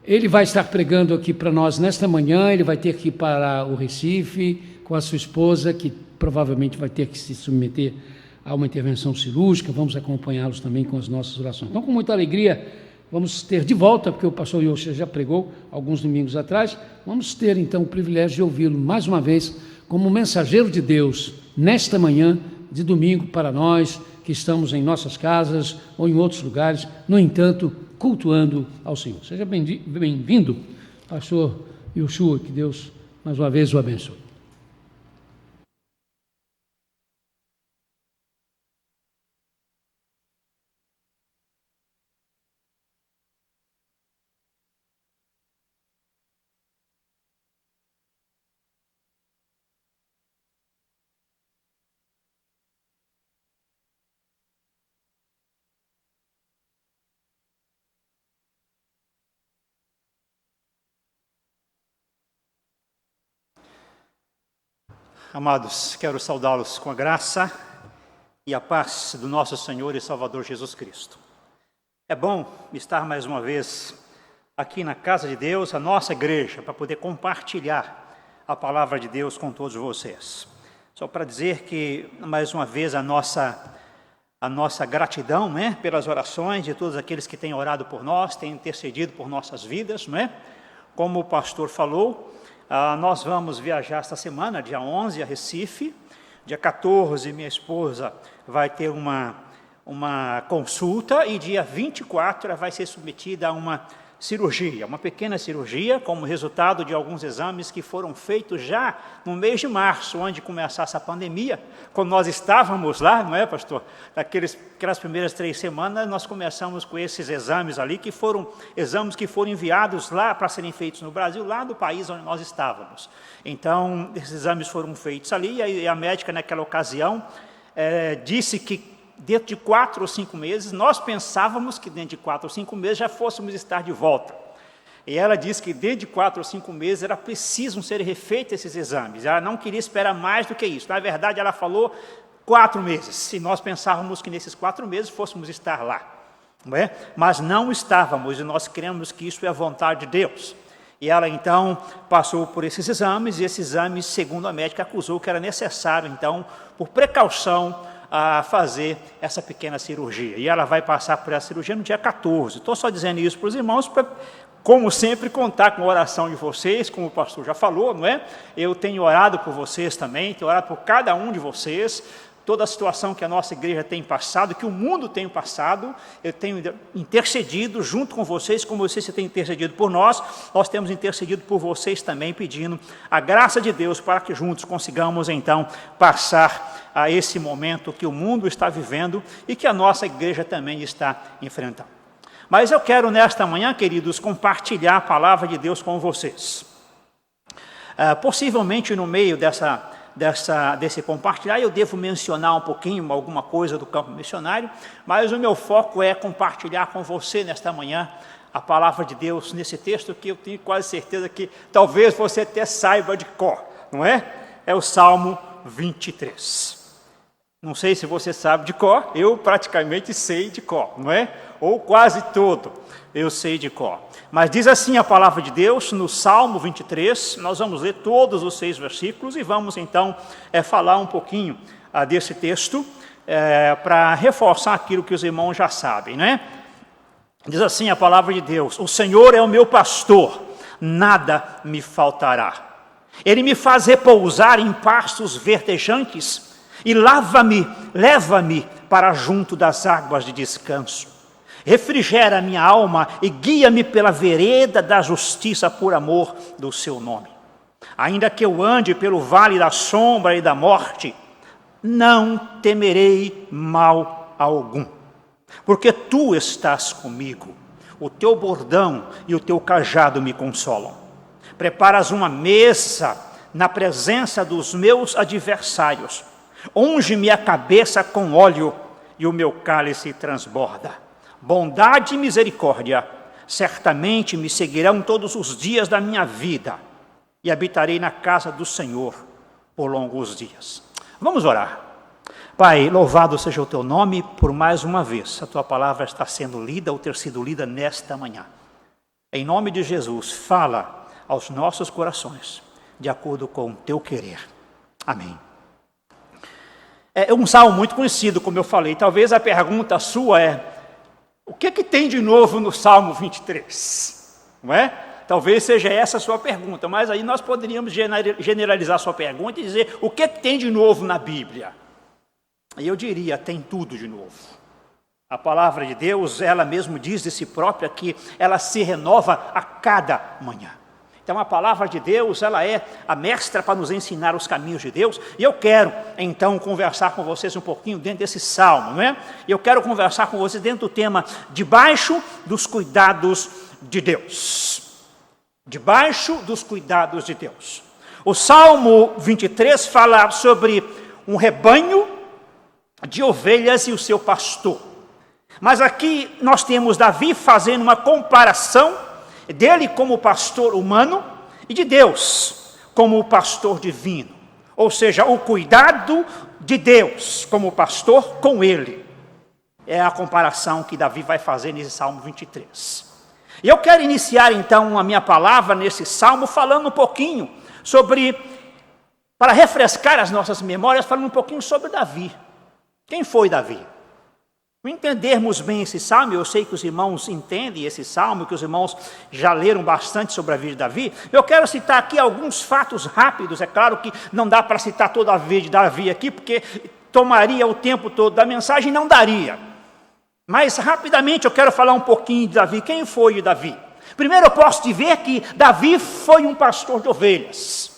ele vai estar pregando aqui para nós nesta manhã, ele vai ter que ir para o Recife com a sua esposa, que provavelmente vai ter que se submeter a uma intervenção cirúrgica, vamos acompanhá-los também com as nossas orações. Então, com muita alegria, vamos ter de volta, porque o pastor Yoshua já pregou alguns domingos atrás, vamos ter então o privilégio de ouvi-lo mais uma vez como mensageiro de Deus nesta manhã de domingo para nós que estamos em nossas casas ou em outros lugares, no entanto, cultuando ao Senhor. Seja bem-vindo, pastor Yoshua, que Deus mais uma vez o abençoe. Amados, quero saudá-los com a graça e a paz do nosso Senhor e Salvador Jesus Cristo. É bom estar mais uma vez aqui na casa de Deus, a nossa igreja, para poder compartilhar a palavra de Deus com todos vocês. Só para dizer que, mais uma vez, a nossa gratidão, né, pelas orações de todos aqueles que têm orado por nós, têm intercedido por nossas vidas, né? Como o pastor falou, nós vamos viajar esta semana, dia 11, a Recife. Dia 14, minha esposa vai ter uma consulta e dia 24 ela vai ser submetida a uma cirurgia, uma pequena cirurgia, como resultado de alguns exames que foram feitos já no mês de março, antes de começar essa pandemia, quando nós estávamos lá, não é, pastor? Aquelas primeiras 3 semanas, nós começamos com esses exames ali, que foram exames que foram enviados lá para serem feitos no Brasil, lá do país onde nós estávamos. Então, esses exames foram feitos ali, e a médica, naquela ocasião, disse que dentro de 4 ou 5 meses, nós pensávamos que dentro de 4 ou 5 meses já fôssemos estar de volta. E ela disse que dentro de 4 ou 5 meses era preciso ser refeitos esses exames. Ela não queria esperar mais do que isso. Na verdade, ela falou 4 meses. E nós pensávamos que nesses 4 meses fôssemos estar lá. Não é? Mas não estávamos, e nós cremos que isso é a vontade de Deus. E ela, então, passou por esses exames, e esses exames, segundo a médica, acusou que era necessário, então, por precaução, a fazer essa pequena cirurgia. E ela vai passar por essa cirurgia no dia 14. Estou só dizendo isso para os irmãos, para, como sempre, contar com a oração de vocês, como o pastor já falou, não é? Eu tenho orado por vocês também, tenho orado por cada um de vocês, toda a situação que a nossa igreja tem passado, que o mundo tem passado, eu tenho intercedido junto com vocês, como vocês têm intercedido por nós temos intercedido por vocês também, pedindo a graça de Deus para que juntos consigamos, então, passar a esse momento que o mundo está vivendo e que a nossa igreja também está enfrentando. Mas eu quero, nesta manhã, queridos, compartilhar a palavra de Deus com vocês. Possivelmente, no meio desse compartilhar, eu devo mencionar um pouquinho, alguma coisa do campo missionário, mas o meu foco é compartilhar com você nesta manhã a palavra de Deus nesse texto que eu tenho quase certeza que talvez você até saiba de cor, não é? É o Salmo 23. Não sei se você sabe de cor, eu praticamente sei de cor, não é? Ou quase todo eu sei de cor. Mas diz assim a palavra de Deus no Salmo 23, nós vamos ler todos os 6 versículos e vamos então falar um pouquinho desse texto para reforçar aquilo que os irmãos já sabem, né? Diz assim a palavra de Deus: o Senhor é o meu pastor, nada me faltará. Ele me faz repousar em pastos verdejantes e leva-me para junto das águas de descanso. Refrigera a minha alma e guia-me pela vereda da justiça por amor do seu nome. Ainda que eu ande pelo vale da sombra e da morte, não temerei mal algum, porque tu estás comigo. O teu bordão e o teu cajado me consolam. Preparas uma mesa na presença dos meus adversários. Unge-me a cabeça com óleo e o meu cálice transborda. Bondade e misericórdia certamente me seguirão todos os dias da minha vida e habitarei na casa do Senhor por longos dias. Vamos orar. Pai, louvado seja o teu nome por mais uma vez. A tua palavra está sendo lida ou ter sido lida nesta manhã. Em nome de Jesus, fala aos nossos corações de acordo com o teu querer. Amém. É um salmo muito conhecido, como eu falei. Talvez a pergunta sua é: o que tem de novo no Salmo 23? Não é? Talvez seja essa a sua pergunta, mas aí nós poderíamos generalizar a sua pergunta e dizer: o que tem de novo na Bíblia? E eu diria: tem tudo de novo. A palavra de Deus, ela mesmo diz de si própria que ela se renova a cada manhã. Então a palavra de Deus, ela é a mestra para nos ensinar os caminhos de Deus. E eu quero, então, conversar com vocês um pouquinho dentro desse salmo, não é? E eu quero conversar com vocês dentro do tema debaixo dos cuidados de Deus. Debaixo dos cuidados de Deus. O Salmo 23 fala sobre um rebanho de ovelhas e o seu pastor. Mas aqui nós temos Davi fazendo uma comparação dele como pastor humano e de Deus como o pastor divino. Ou seja, o cuidado de Deus como pastor com ele. É a comparação que Davi vai fazer nesse Salmo 23. E eu quero iniciar então a minha palavra nesse Salmo falando um pouquinho sobre, para refrescar as nossas memórias, falando um pouquinho sobre Davi. Quem foi Davi? Para entendermos bem esse salmo, eu sei que os irmãos entendem esse salmo, que os irmãos já leram bastante sobre a vida de Davi. Eu quero citar aqui alguns fatos rápidos. É claro que não dá para citar toda a vida de Davi aqui, porque tomaria o tempo todo da mensagem e não daria. Mas rapidamente eu quero falar um pouquinho de Davi. Quem foi Davi? Primeiro eu posso dizer que Davi foi um pastor de ovelhas.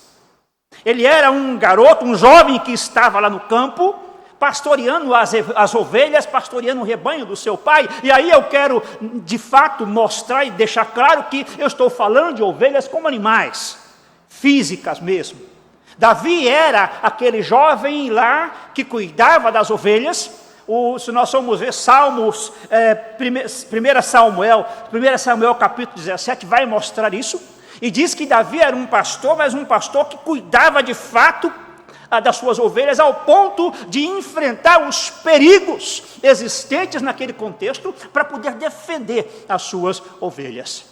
Ele era um garoto, um jovem que estava lá no campo, pastoreando as ovelhas, pastoreando o rebanho do seu pai. E aí eu quero, de fato, mostrar e deixar claro que eu estou falando de ovelhas como animais, físicas mesmo. Davi era aquele jovem lá que cuidava das ovelhas, se nós formos ver Salmos, 1 Samuel capítulo 17 vai mostrar isso, e diz que Davi era um pastor, mas um pastor que cuidava de fato das suas ovelhas, ao ponto de enfrentar os perigos existentes naquele contexto, para poder defender as suas ovelhas.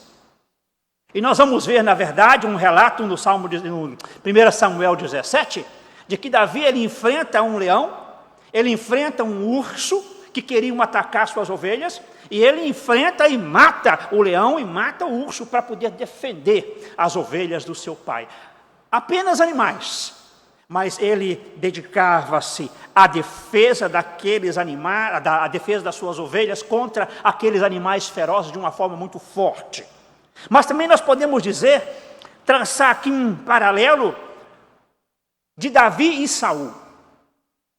E nós vamos ver, na verdade, um relato no 1 Samuel 17, de que Davi ele enfrenta um leão, ele enfrenta um urso que queriam atacar suas ovelhas, e ele enfrenta e mata o leão e mata o urso para poder defender as ovelhas do seu pai. Apenas animais, mas ele dedicava-se à defesa daqueles animais, à defesa das suas ovelhas contra aqueles animais ferozes de uma forma muito forte. Mas também nós podemos dizer, traçar aqui um paralelo de Davi e Saul.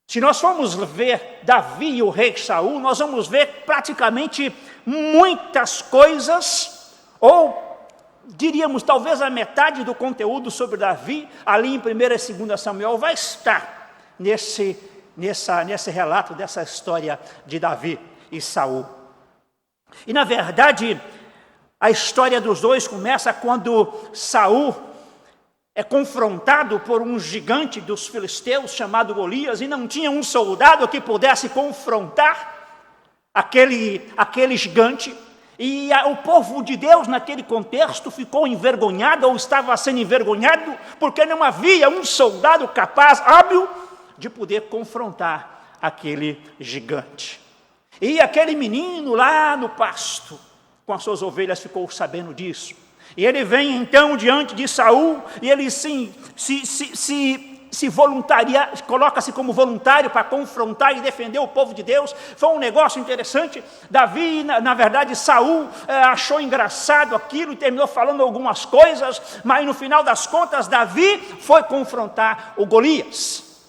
Se nós formos ver Davi e o rei Saul, nós vamos ver praticamente muitas coisas, ou diríamos talvez a metade do conteúdo sobre Davi, ali em 1 e 2 Samuel, vai estar nesse relato dessa história de Davi e Saul. E na verdade, a história dos dois começa quando Saul é confrontado por um gigante dos filisteus chamado Golias, e não tinha um soldado que pudesse confrontar aquele gigante. E o povo de Deus naquele contexto ficou envergonhado, ou estava sendo envergonhado, porque não havia um soldado capaz, hábil, de poder confrontar aquele gigante. E aquele menino lá no pasto, com as suas ovelhas, ficou sabendo disso. E ele vem então diante de Saul, e ele se voluntaria, coloca-se como voluntário para confrontar e defender o povo de Deus. Foi um negócio interessante. Davi, na verdade, Saul achou engraçado aquilo e terminou falando algumas coisas, mas no final das contas, Davi foi confrontar o Golias.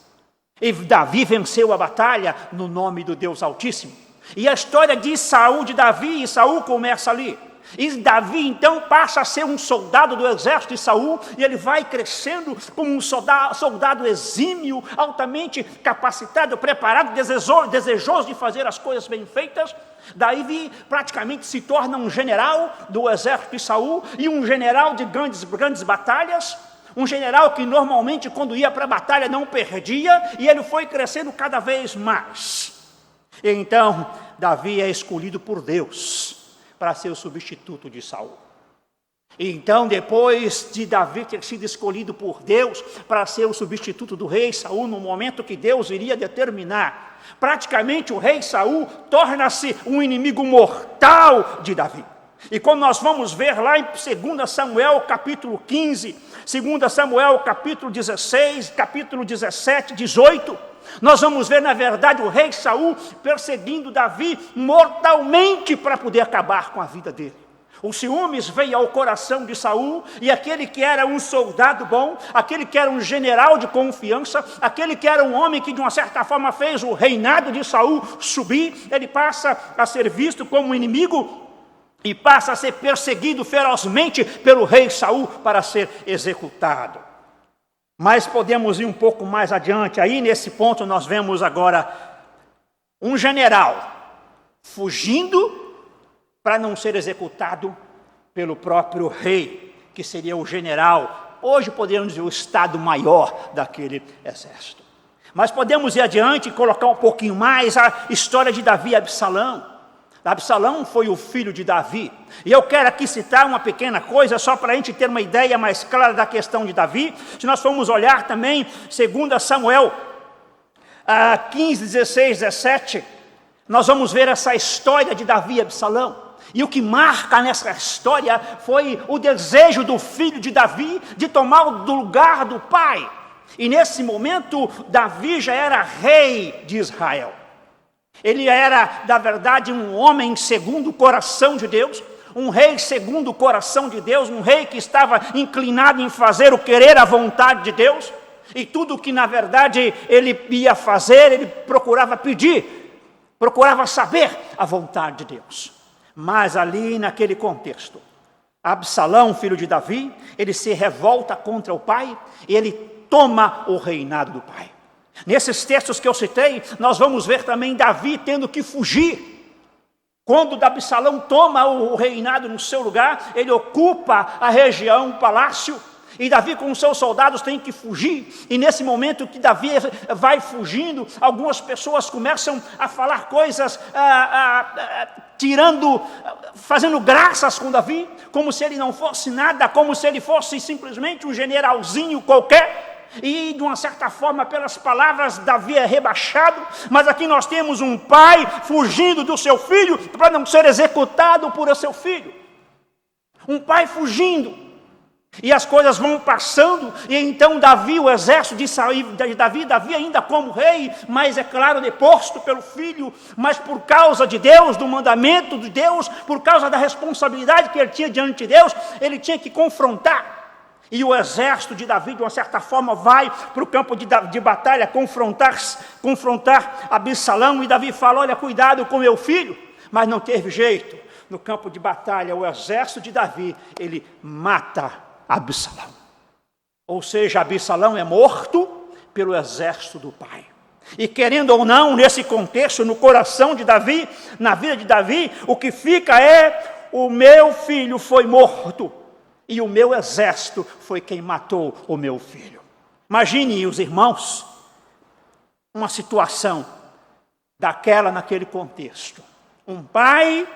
E Davi venceu a batalha no nome do Deus Altíssimo. E a história de Saul, de Davi e Saul começa ali. E Davi então passa a ser um soldado do exército de Saul, e ele vai crescendo como um soldado exímio, altamente capacitado, preparado, desejoso de fazer as coisas bem feitas. Davi praticamente se torna um general do exército de Saul, e um general de grandes batalhas, um general que normalmente quando ia para a batalha não perdia, e ele foi crescendo cada vez mais. E então Davi é escolhido por Deus para ser o substituto de Saul. Então, depois de Davi ter sido escolhido por Deus para ser o substituto do rei Saul, no momento que Deus iria determinar, praticamente o rei Saul torna-se um inimigo mortal de Davi. E quando nós vamos ver lá em 2 Samuel capítulo 15, 2 Samuel capítulo 16, capítulo 17, 18, nós vamos ver, na verdade, o rei Saul perseguindo Davi mortalmente para poder acabar com a vida dele. Os ciúmes veio ao coração de Saul, e aquele que era um soldado bom, aquele que era um general de confiança, aquele que era um homem que de uma certa forma fez o reinado de Saul subir, ele passa a ser visto como um inimigo e passa a ser perseguido ferozmente pelo rei Saul para ser executado. Mas podemos ir um pouco mais adiante. Aí nesse ponto nós vemos agora um general fugindo para não ser executado pelo próprio rei, que seria o general, hoje poderíamos dizer o estado-maior daquele exército. Mas podemos ir adiante e colocar um pouquinho mais a história de Davi e Absalão. Absalão foi o filho de Davi. E eu quero aqui citar uma pequena coisa, só para a gente ter uma ideia mais clara da questão de Davi. Se nós formos olhar também, 2 Samuel 15, 16, 17, nós vamos ver essa história de Davi e Absalão. E o que marca nessa história foi o desejo do filho de Davi de tomar o lugar do pai. E nesse momento, Davi já era rei de Israel. Ele era, na verdade, um homem segundo o coração de Deus, um rei segundo o coração de Deus, um rei que estava inclinado em fazer o querer, a vontade de Deus, e tudo que, na verdade, ele ia fazer, ele procurava pedir, procurava saber a vontade de Deus. Mas ali, naquele contexto, Absalão, filho de Davi, ele se revolta contra o pai, e ele toma o reinado do pai. Nesses textos que eu citei, nós vamos ver também Davi tendo que fugir. Quando Absalão toma o reinado no seu lugar, ele ocupa a região, o palácio, e Davi com os seus soldados tem que fugir. E nesse momento que Davi vai fugindo, algumas pessoas começam a falar coisas, fazendo graças com Davi, como se ele não fosse nada, como se ele fosse simplesmente um generalzinho qualquer. E de uma certa forma, pelas palavras, Davi é rebaixado. Mas aqui nós temos um pai fugindo do seu filho para não ser executado por seu filho. Um pai fugindo. E as coisas vão passando. E então Davi, o exército de Davi ainda como rei, mas é claro, deposto pelo filho. Mas por causa de Deus, do mandamento de Deus, por causa da responsabilidade que ele tinha diante de Deus, ele tinha que confrontar. E o exército de Davi, de uma certa forma, vai para o campo de batalha confrontar Absalão. E Davi fala, olha, cuidado com meu filho. Mas não teve jeito. No campo de batalha, o exército de Davi, ele mata Absalão. Ou seja, Absalão é morto pelo exército do pai. E querendo ou não, nesse contexto, no coração de Davi, na vida de Davi, o que fica é, o meu filho foi morto. E o meu exército foi quem matou o meu filho. Imagine, os irmãos, uma situação daquela naquele contexto. Um pai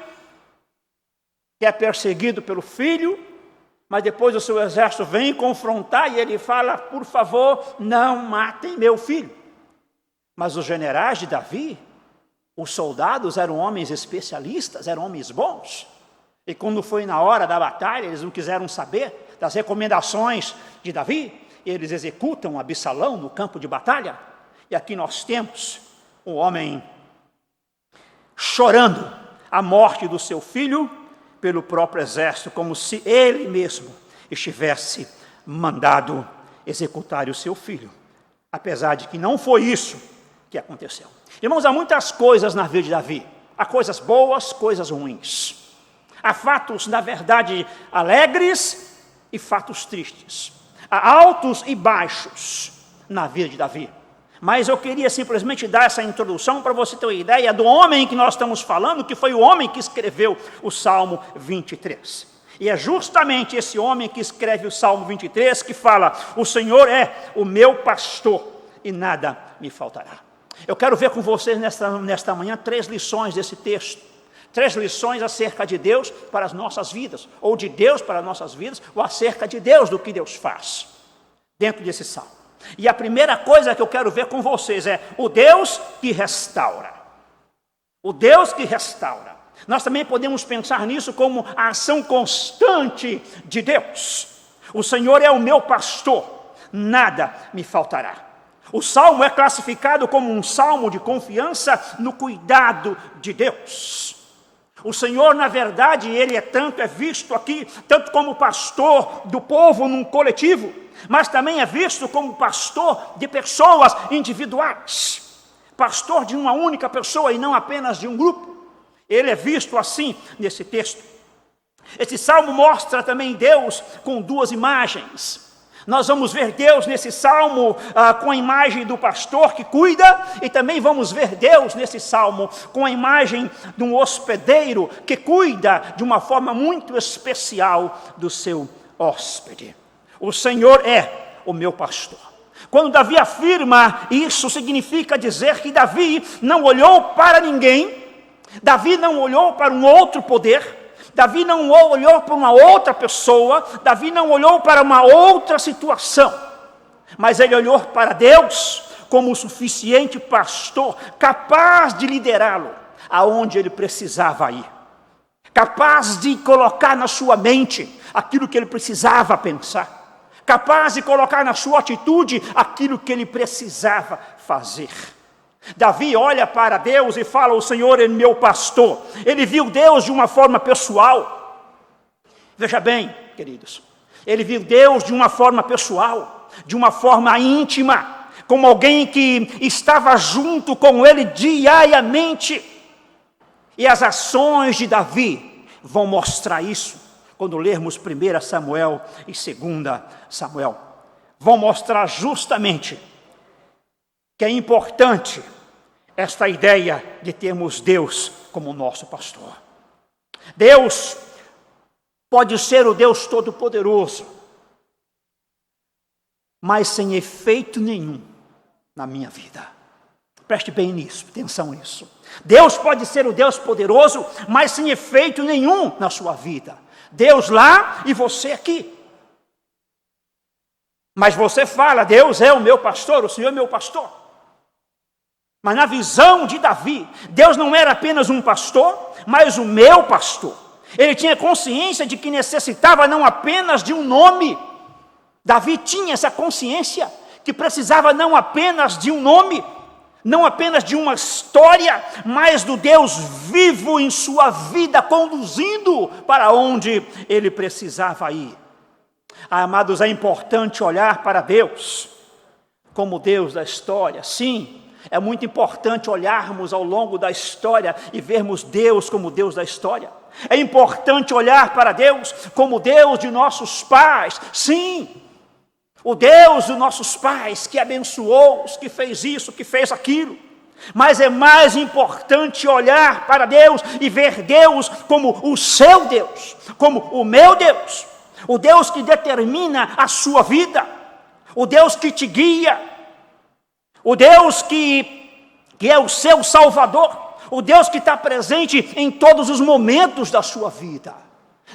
que é perseguido pelo filho, mas depois o seu exército vem confrontar e ele fala, por favor, não matem meu filho. Mas os generais de Davi, os soldados eram homens especialistas, eram homens bons. E quando foi na hora da batalha, eles não quiseram saber das recomendações de Davi. Eles executam Absalão no campo de batalha. E aqui nós temos um homem chorando a morte do seu filho pelo próprio exército, como se ele mesmo estivesse mandado executar o seu filho. Apesar de que não foi isso que aconteceu. Irmãos, há muitas coisas na vida de Davi. Há coisas boas, coisas ruins. Há fatos, na verdade, alegres e fatos tristes. Há altos e baixos na vida de Davi. Mas eu queria simplesmente dar essa introdução para você ter uma ideia do homem que nós estamos falando, que foi o homem que escreveu o Salmo 23. E é justamente esse homem que escreve o Salmo 23 que fala, o Senhor é o meu pastor e nada me faltará. Eu quero ver com vocês nesta manhã 3 lições desse texto. 3 lições acerca de Deus para as nossas vidas, ou de Deus para as nossas vidas, ou acerca de Deus, do que Deus faz, dentro desse salmo. E a primeira coisa que eu quero ver com vocês é o Deus que restaura. O Deus que restaura. Nós também podemos pensar nisso como a ação constante de Deus. O Senhor é o meu pastor, nada me faltará. O salmo é classificado como um salmo de confiança no cuidado de Deus. O Senhor, na verdade, Ele é visto aqui, tanto como pastor do povo num coletivo, mas também é visto como pastor de pessoas individuais. Pastor de uma única pessoa e não apenas de um grupo. Ele é visto assim nesse texto. Esse salmo mostra também Deus com 2 imagens. Nós vamos ver Deus nesse salmo com a imagem do pastor que cuida, e também vamos ver Deus nesse salmo com a imagem de um hospedeiro que cuida de uma forma muito especial do seu hóspede. O Senhor é o meu pastor. Quando Davi afirma isso, significa dizer que Davi não olhou para ninguém, Davi não olhou para um outro poder, Davi não olhou para uma outra pessoa, Davi não olhou para uma outra situação, mas ele olhou para Deus como o suficiente pastor, capaz de liderá-lo aonde ele precisava ir, capaz de colocar na sua mente aquilo que ele precisava pensar, capaz de colocar na sua atitude aquilo que ele precisava fazer. Davi olha para Deus e fala, o Senhor é meu pastor. Ele viu Deus de uma forma pessoal. Veja bem, queridos, ele viu Deus de uma forma pessoal, de uma forma íntima, como alguém que estava junto com ele diariamente. E as ações de Davi vão mostrar isso, quando lermos 1 Samuel e 2 Samuel. Vão mostrar justamente que é importante esta ideia de termos Deus como nosso pastor. Deus pode ser o Deus Todo-Poderoso, mas sem efeito nenhum na minha vida. Preste bem nisso, atenção nisso. Deus pode ser o Deus poderoso, mas sem efeito nenhum na sua vida. Deus lá e você aqui. Mas você fala, Deus é o meu pastor, o Senhor é meu pastor. Mas na visão de Davi, Deus não era apenas um pastor, mas o meu pastor. Ele tinha consciência de que necessitava não apenas de um nome. Davi tinha essa consciência que precisava não apenas de um nome, não apenas de uma história, mas do Deus vivo em sua vida, conduzindo para onde ele precisava ir. Amados, é importante olhar para Deus como Deus da história. Sim, é muito importante olharmos ao longo da história e vermos Deus como Deus da história. É importante olhar para Deus como Deus de nossos pais. Sim, o Deus dos nossos pais que abençoou-os, que fez isso, que fez aquilo. Mas é mais importante olhar para Deus e ver Deus como o seu Deus, como o meu Deus. O Deus que determina a sua vida, o Deus que te guia, o Deus que é o seu Salvador, o Deus que está presente em todos os momentos da sua vida.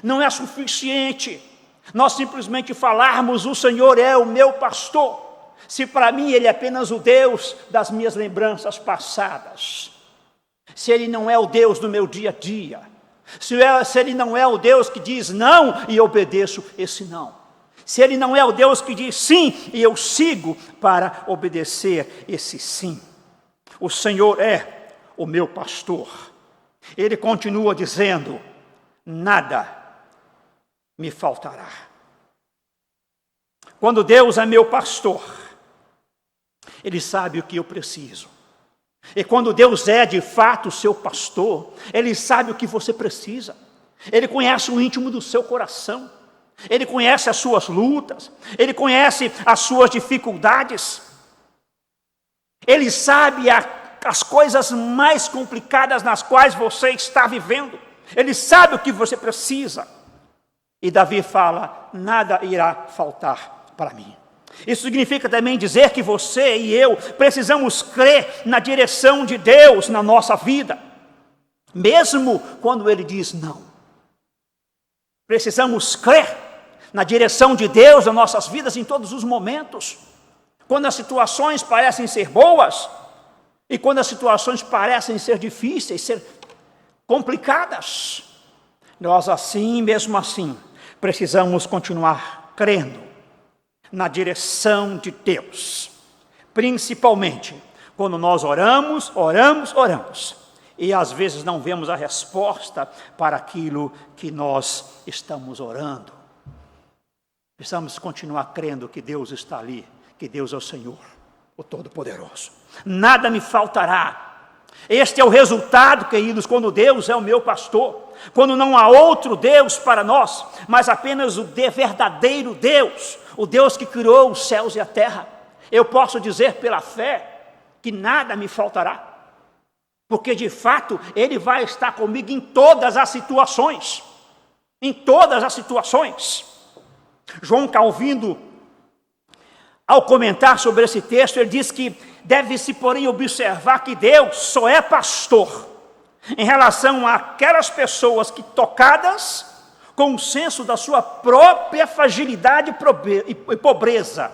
Não é suficiente nós simplesmente falarmos, o Senhor é o meu pastor, se para mim Ele é apenas o Deus das minhas lembranças passadas, se Ele não é o Deus do meu dia a dia, se Ele não é o Deus que diz não e obedeço esse não, se Ele não é o Deus que diz sim e eu sigo para obedecer esse sim. O Senhor é o meu pastor. Ele continua dizendo, nada me faltará. Quando Deus é meu pastor, Ele sabe o que eu preciso. E quando Deus é de fato o seu pastor, Ele sabe o que você precisa. Ele conhece o íntimo do seu coração. Ele conhece as suas lutas. Ele conhece as suas dificuldades. Ele sabe as coisas mais complicadas nas quais você está vivendo. Ele sabe o que você precisa. E Davi fala, nada irá faltar para mim. Isso significa também dizer que você e eu precisamos crer na direção de Deus na nossa vida, mesmo quando Ele diz não. Precisamos crer na direção de Deus nas nossas vidas em todos os momentos, quando as situações parecem ser boas e quando as situações parecem ser difíceis, ser complicadas. Nós assim, mesmo assim, precisamos continuar crendo na direção de Deus, principalmente quando nós oramos, e às vezes não vemos a resposta para aquilo que nós estamos orando. Precisamos continuar crendo que Deus está ali, que Deus é o Senhor, o Todo-Poderoso. Nada me faltará. Este é o resultado, queridos, quando Deus é o meu pastor, quando não há outro Deus para nós, mas apenas o verdadeiro Deus, o Deus que criou os céus e a terra. Eu posso dizer pela fé que nada me faltará, porque de fato Ele vai estar comigo em todas as situações, João Calvino, ao comentar sobre esse texto, ele diz que deve-se, porém, observar que Deus só é pastor em relação àquelas pessoas que, tocadas com o senso da sua própria fragilidade e pobreza,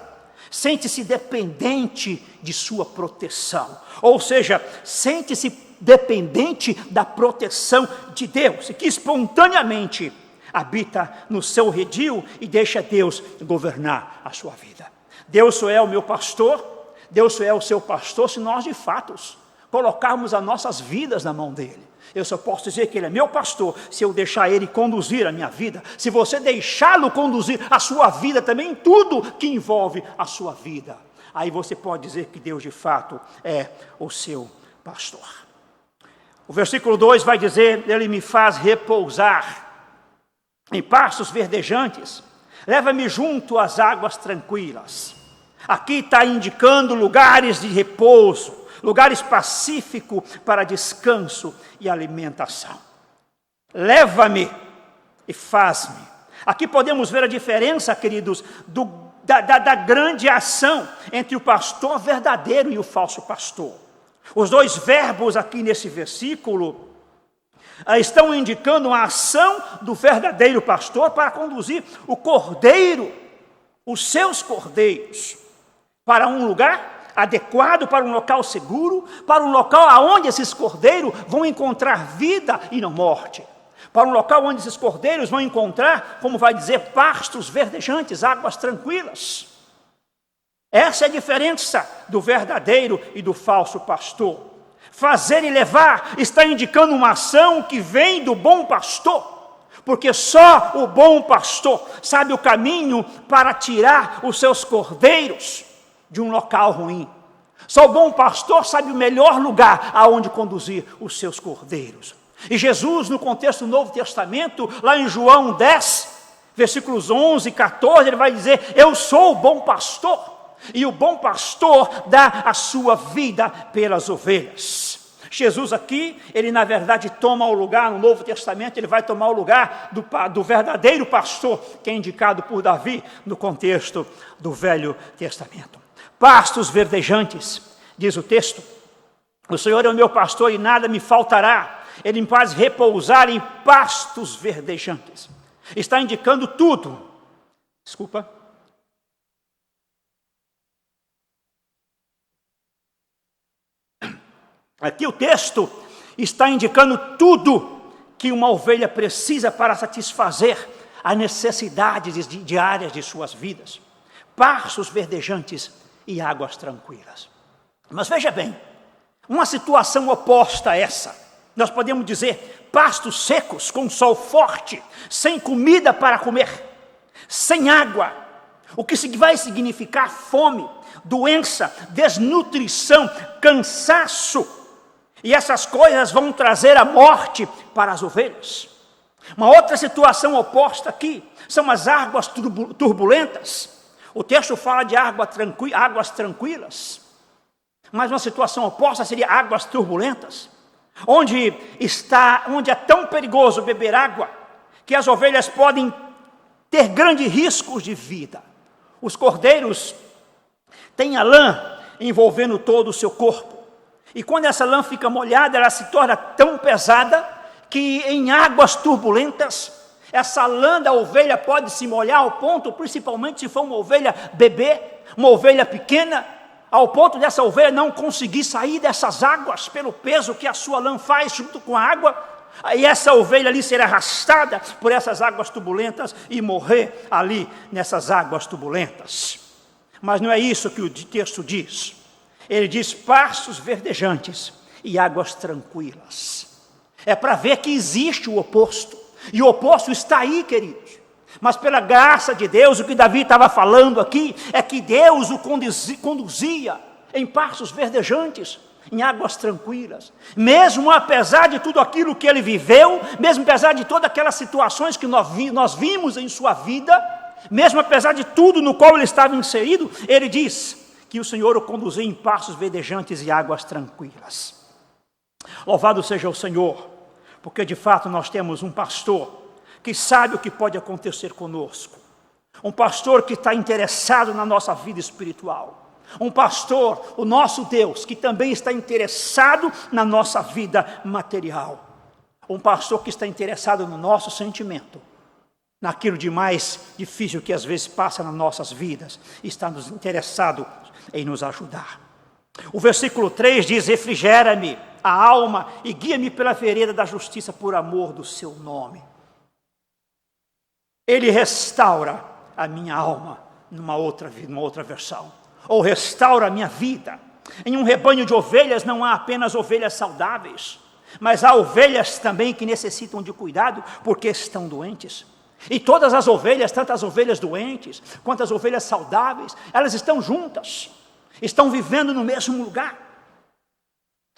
sente-se dependente de sua proteção. Ou seja, sente-se dependente da proteção de Deus, e que espontaneamente habita no seu redil e deixa Deus governar a sua vida. Deus só é o meu pastor, Deus só é o seu pastor se nós de fato colocarmos as nossas vidas na mão dele. Eu só posso dizer que Ele é meu pastor se eu deixar Ele conduzir a minha vida. Se você deixá-lo conduzir a sua vida também, tudo que envolve a sua vida, aí você pode dizer que Deus de fato é o seu pastor. O versículo 2 vai dizer, Ele me faz repousar em pastos verdejantes, leva-me junto às águas tranquilas. Aqui está indicando lugares de repouso, lugares pacíficos para descanso e alimentação. Leva-me e faz-me. Aqui podemos ver a diferença, queridos, da grande ação entre o pastor verdadeiro e o falso pastor. Os dois verbos aqui nesse versículo estão indicando a ação do verdadeiro pastor para conduzir o cordeiro, os seus cordeiros, para um lugar adequado, para um local seguro, para um local onde esses cordeiros vão encontrar vida e não morte. Para um local onde esses cordeiros vão encontrar, como vai dizer, pastos verdejantes, águas tranquilas. Essa é a diferença do verdadeiro e do falso pastor. Fazer e levar está indicando uma ação que vem do bom pastor, porque só o bom pastor sabe o caminho para tirar os seus cordeiros de um local ruim. Só o bom pastor sabe o melhor lugar aonde conduzir os seus cordeiros. E Jesus, no contexto do Novo Testamento, lá em João 10, versículos 11 e 14, ele vai dizer: eu sou o bom pastor, e o bom pastor dá a sua vida pelas ovelhas. Jesus aqui, ele na verdade toma o lugar, no Novo Testamento, ele vai tomar o lugar do verdadeiro pastor, que é indicado por Davi no contexto do Velho Testamento. Pastos verdejantes, diz o texto: o Senhor é o meu pastor e nada me faltará. Ele me faz repousar em pastos verdejantes. Está indicando tudo. Desculpa. Aqui o texto está indicando tudo que uma ovelha precisa para satisfazer as necessidades diárias de suas vidas. Pastos verdejantes e águas tranquilas. Mas veja bem, uma situação oposta a essa. Nós podemos dizer pastos secos, com sol forte, sem comida para comer, sem água, o que vai significar fome, doença, desnutrição, cansaço, e essas coisas vão trazer a morte para as ovelhas. Uma outra situação oposta aqui são as águas turbulentas. O texto fala de águas tranquilas, mas uma situação oposta seria águas turbulentas. Onde é tão perigoso beber água, que as ovelhas podem ter grandes riscos de vida. Os cordeiros têm a lã envolvendo todo o seu corpo. E quando essa lã fica molhada, ela se torna tão pesada, que em águas turbulentas, essa lã da ovelha pode se molhar ao ponto, principalmente se for uma ovelha bebê, uma ovelha pequena, ao ponto dessa ovelha não conseguir sair dessas águas pelo peso que a sua lã faz junto com a água, e essa ovelha ali ser arrastada por essas águas turbulentas e morrer ali nessas águas turbulentas. Mas não é isso que o texto diz. Ele diz pastos verdejantes e águas tranquilas. É para ver que existe o oposto, e o oposto está aí, queridos. Mas pela graça de Deus, o que Davi estava falando aqui, é que Deus o conduzia em pastos verdejantes, em águas tranquilas. Mesmo apesar de tudo aquilo que ele viveu, mesmo apesar de todas aquelas situações que nós vimos em sua vida, mesmo apesar de tudo no qual ele estava inserido, ele diz que o Senhor o conduzia em pastos verdejantes e águas tranquilas. Louvado seja o Senhor, porque de fato nós temos um pastor que sabe o que pode acontecer conosco. Um pastor que está interessado na nossa vida espiritual. Um pastor, o nosso Deus, que também está interessado na nossa vida material. Um pastor que está interessado no nosso sentimento, naquilo de mais difícil que às vezes passa nas nossas vidas, está interessado em nos ajudar. O versículo 3 diz: refrigera-me a alma e guia-me pela vereda da justiça por amor do seu nome. Ele restaura a minha alma, numa outra versão. Ou restaura a minha vida. Em um rebanho de ovelhas não há apenas ovelhas saudáveis, mas há ovelhas também que necessitam de cuidado porque estão doentes. E todas as ovelhas, tanto as ovelhas doentes quanto as ovelhas saudáveis, elas estão juntas, estão vivendo no mesmo lugar.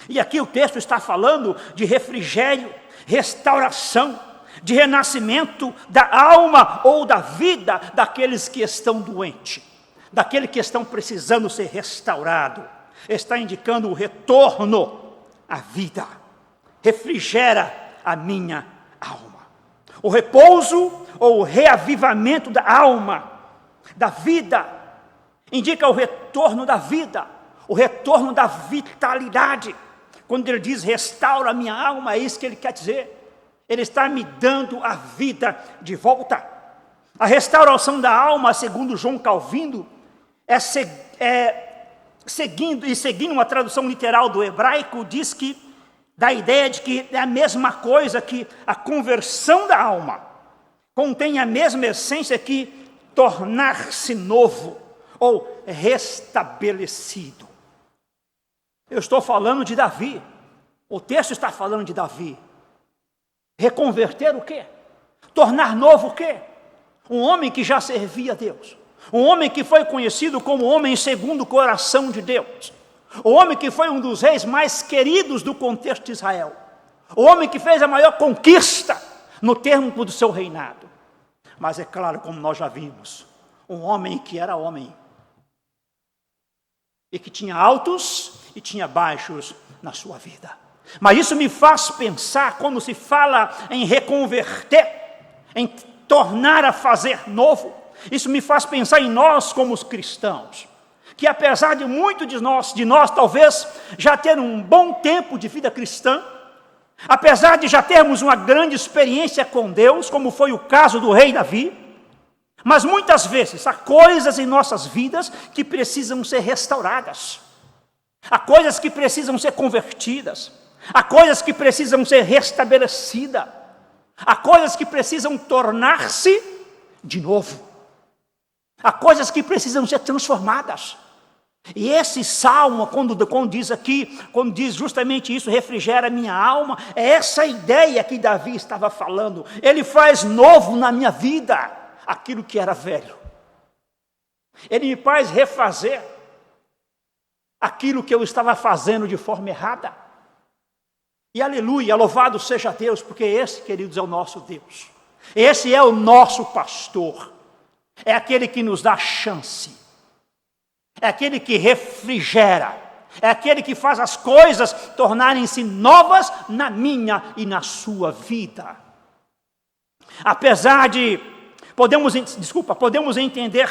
E aqui o texto está falando de refrigério, restauração, de renascimento da alma ou da vida daqueles que estão doentes. daquele que estão precisando ser restaurado. Está indicando o retorno à vida. Refrigera a minha alma. O repouso ou o reavivamento da alma, da vida, indica o retorno da vida, o retorno da vitalidade. Quando ele diz restaura a minha alma, é isso que ele quer dizer. Ele está me dando a vida de volta. A restauração da alma, segundo João Calvino, seguindo uma tradução literal do hebraico, diz que dá a ideia de que é a mesma coisa que a conversão da alma, contém a mesma essência que tornar-se novo ou restabelecido. Eu estou falando de Davi, o texto está falando de Davi. Reconverter o quê? Tornar novo o quê? Um homem que já servia a Deus, um homem que foi conhecido como homem segundo o coração de Deus, o homem que foi um dos reis mais queridos do contexto de Israel, o homem que fez a maior conquista no tempo do seu reinado. Mas é claro, como nós já vimos, um homem que era homem, e que tinha altos e tinha baixos na sua vida. Mas isso me faz pensar, quando se fala em reconverter, em tornar a fazer novo, isso me faz pensar em nós como os cristãos, que apesar de muito de nós talvez já ter um bom tempo de vida cristã, apesar de já termos uma grande experiência com Deus, como foi o caso do rei Davi, mas muitas vezes há coisas em nossas vidas que precisam ser restauradas, há coisas que precisam ser convertidas, há coisas que precisam ser restabelecidas, há coisas que precisam tornar-se de novo, há coisas que precisam ser transformadas. E esse salmo, quando diz justamente isso, refrigera a minha alma, é essa ideia que Davi estava falando. Ele faz novo na minha vida aquilo que era velho. Ele me faz refazer aquilo que eu estava fazendo de forma errada. E aleluia, louvado seja Deus, porque esse, queridos, é o nosso Deus. Esse é o nosso pastor. É aquele que nos dá chance. É aquele que refrigera. É aquele que faz as coisas tornarem-se novas na minha e na sua vida. Apesar de, podemos entender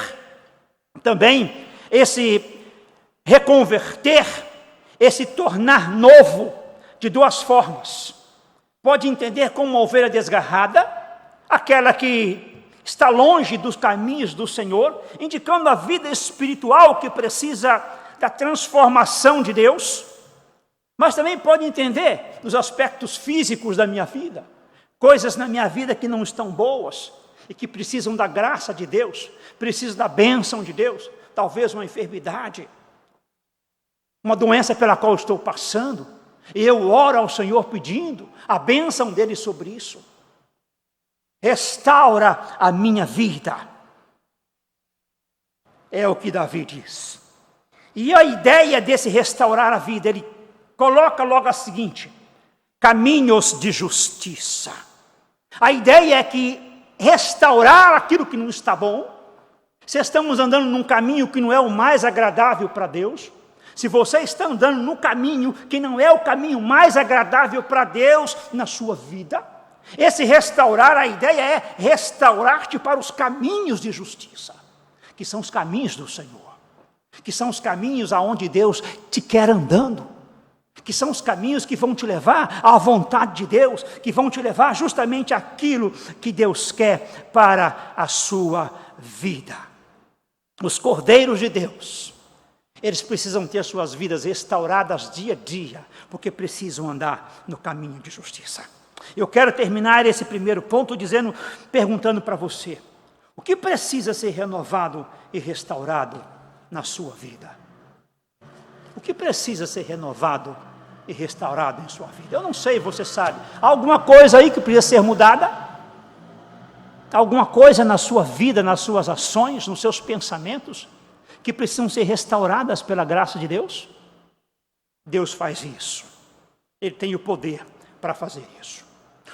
também esse reconverter, esse tornar novo de duas formas. Pode entender como uma ovelha desgarrada, aquela que está longe dos caminhos do Senhor, indicando a vida espiritual que precisa da transformação de Deus, mas também pode entender nos aspectos físicos da minha vida, coisas na minha vida que não estão boas e que precisam da graça de Deus, precisam da bênção de Deus, talvez uma enfermidade, uma doença pela qual estou passando, e eu oro ao Senhor pedindo a bênção dele sobre isso. Restaura a minha vida. É o que Davi diz. E a ideia desse restaurar a vida, ele coloca logo a seguinte: caminhos de justiça. A ideia é que restaurar aquilo que não está bom, se estamos andando num caminho que não é o mais agradável para Deus, se você está andando num caminho que não é o caminho mais agradável para Deus na sua vida, esse restaurar, a ideia é restaurar-te para os caminhos de justiça, que são os caminhos do Senhor, que são os caminhos aonde Deus te quer andando, que são os caminhos que vão te levar à vontade de Deus, que vão te levar justamente àquilo que Deus quer para a sua vida. Os cordeiros de Deus, eles precisam ter suas vidas restauradas dia a dia, porque precisam andar no caminho de justiça. Eu quero terminar esse primeiro ponto perguntando para você: o que precisa ser renovado e restaurado na sua vida? O que precisa ser renovado e restaurado em sua vida? Eu não sei, você sabe. Há alguma coisa aí que precisa ser mudada? Alguma coisa na sua vida, nas suas ações, nos seus pensamentos, que precisam ser restauradas pela graça de Deus? Deus faz isso. Ele tem o poder para fazer isso.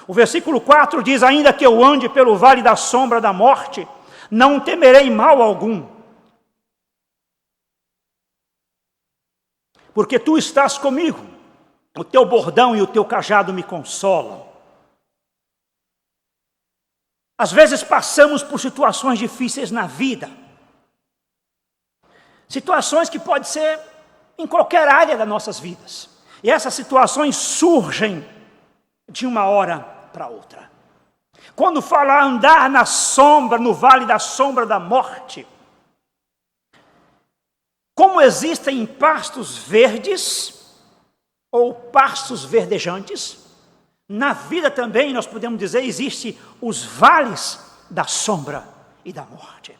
O versículo 4 diz: ainda que eu ande pelo vale da sombra da morte, não temerei mal algum, porque tu estás comigo. O teu bordão e o teu cajado me consolam. Às vezes passamos por situações difíceis na vida. Situações que podem ser em qualquer área das nossas vidas. E essas situações surgem de uma hora para outra. Quando fala andar na sombra, no vale da sombra da morte, como existem pastos verdes ou pastos verdejantes, na vida também nós podemos dizer, existe os vales da sombra e da morte.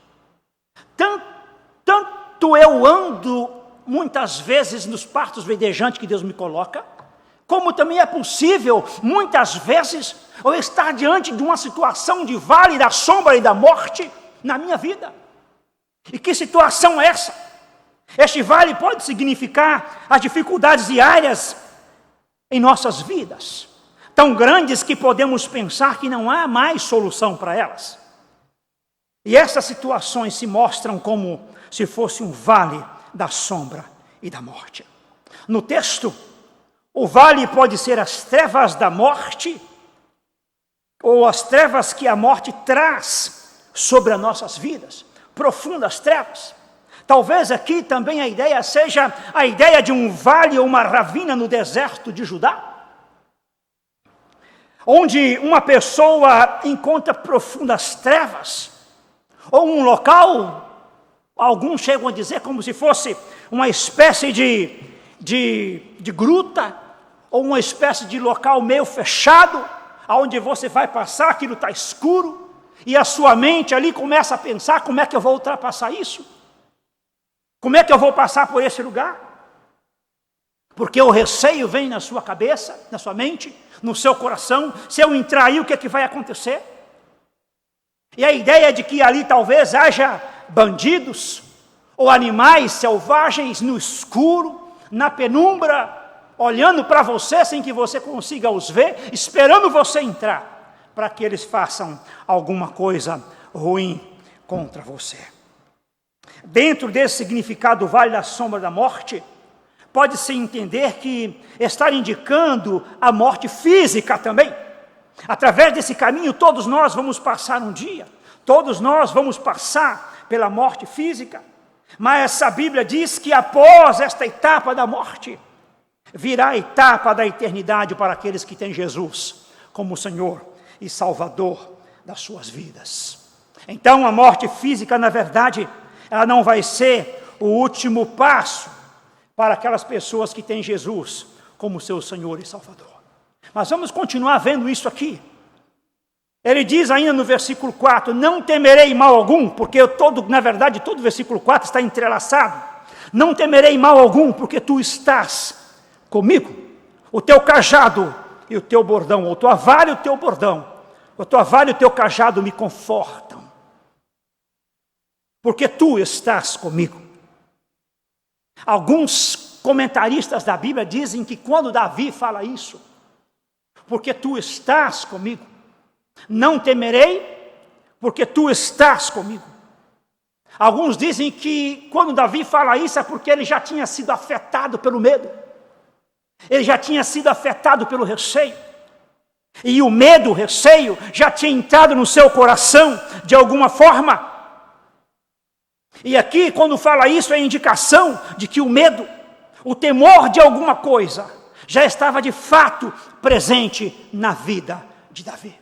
Tanto eu ando muitas vezes nos pastos verdejantes que Deus me coloca, como também é possível, muitas vezes, eu estar diante de uma situação de vale da sombra e da morte na minha vida. E que situação é essa? Este vale pode significar as dificuldades diárias em nossas vidas, tão grandes que podemos pensar que não há mais solução para elas. E essas situações se mostram como se fosse um vale da sombra e da morte. No texto, o vale pode ser as trevas da morte, ou as trevas que a morte traz sobre as nossas vidas, profundas trevas. Talvez aqui também a ideia seja a ideia de um vale ou uma ravina no deserto de Judá, onde uma pessoa encontra profundas trevas, ou um local, alguns chegam a dizer como se fosse uma espécie de gruta, ou uma espécie de local meio fechado, onde você vai passar, aquilo está escuro, e a sua mente ali começa a pensar, como é que eu vou ultrapassar isso? Como é que eu vou passar por esse lugar? Porque o receio vem na sua cabeça, na sua mente, no seu coração. Se eu entrar aí, o que é que vai acontecer? E a ideia de que ali talvez haja bandidos ou animais selvagens no escuro, na penumbra, olhando para você sem que você consiga os ver, esperando você entrar, para que eles façam alguma coisa ruim contra você. Dentro desse significado do vale da sombra da morte, pode-se entender que está indicando a morte física também. Através desse caminho, todos nós vamos passar um dia, todos nós vamos passar pela morte física, mas a Bíblia diz que após esta etapa da morte, virá a etapa da eternidade para aqueles que têm Jesus como Senhor e Salvador das suas vidas. Então a morte física, na verdade, ela não vai ser o último passo para aquelas pessoas que têm Jesus como seu Senhor e Salvador. Mas vamos continuar vendo isso aqui. Ele diz ainda no versículo 4, não temerei mal algum, porque na verdade todo o versículo 4 está entrelaçado. Não temerei mal algum, porque tu estás comigo. O teu cajado e o teu bordão, ou tua vara e o teu bordão, a tua vara e o teu cajado me confortam. Porque tu estás comigo. Alguns comentaristas da Bíblia dizem que quando Davi fala isso, porque tu estás comigo, não temerei, porque tu estás comigo. Alguns dizem que quando Davi fala isso é porque ele já tinha sido afetado pelo medo, ele já tinha sido afetado pelo receio, e o medo, o receio, já tinha entrado no seu coração de alguma forma. E aqui, quando fala isso, é indicação de que o medo, o temor de alguma coisa, já estava de fato presente na vida de Davi.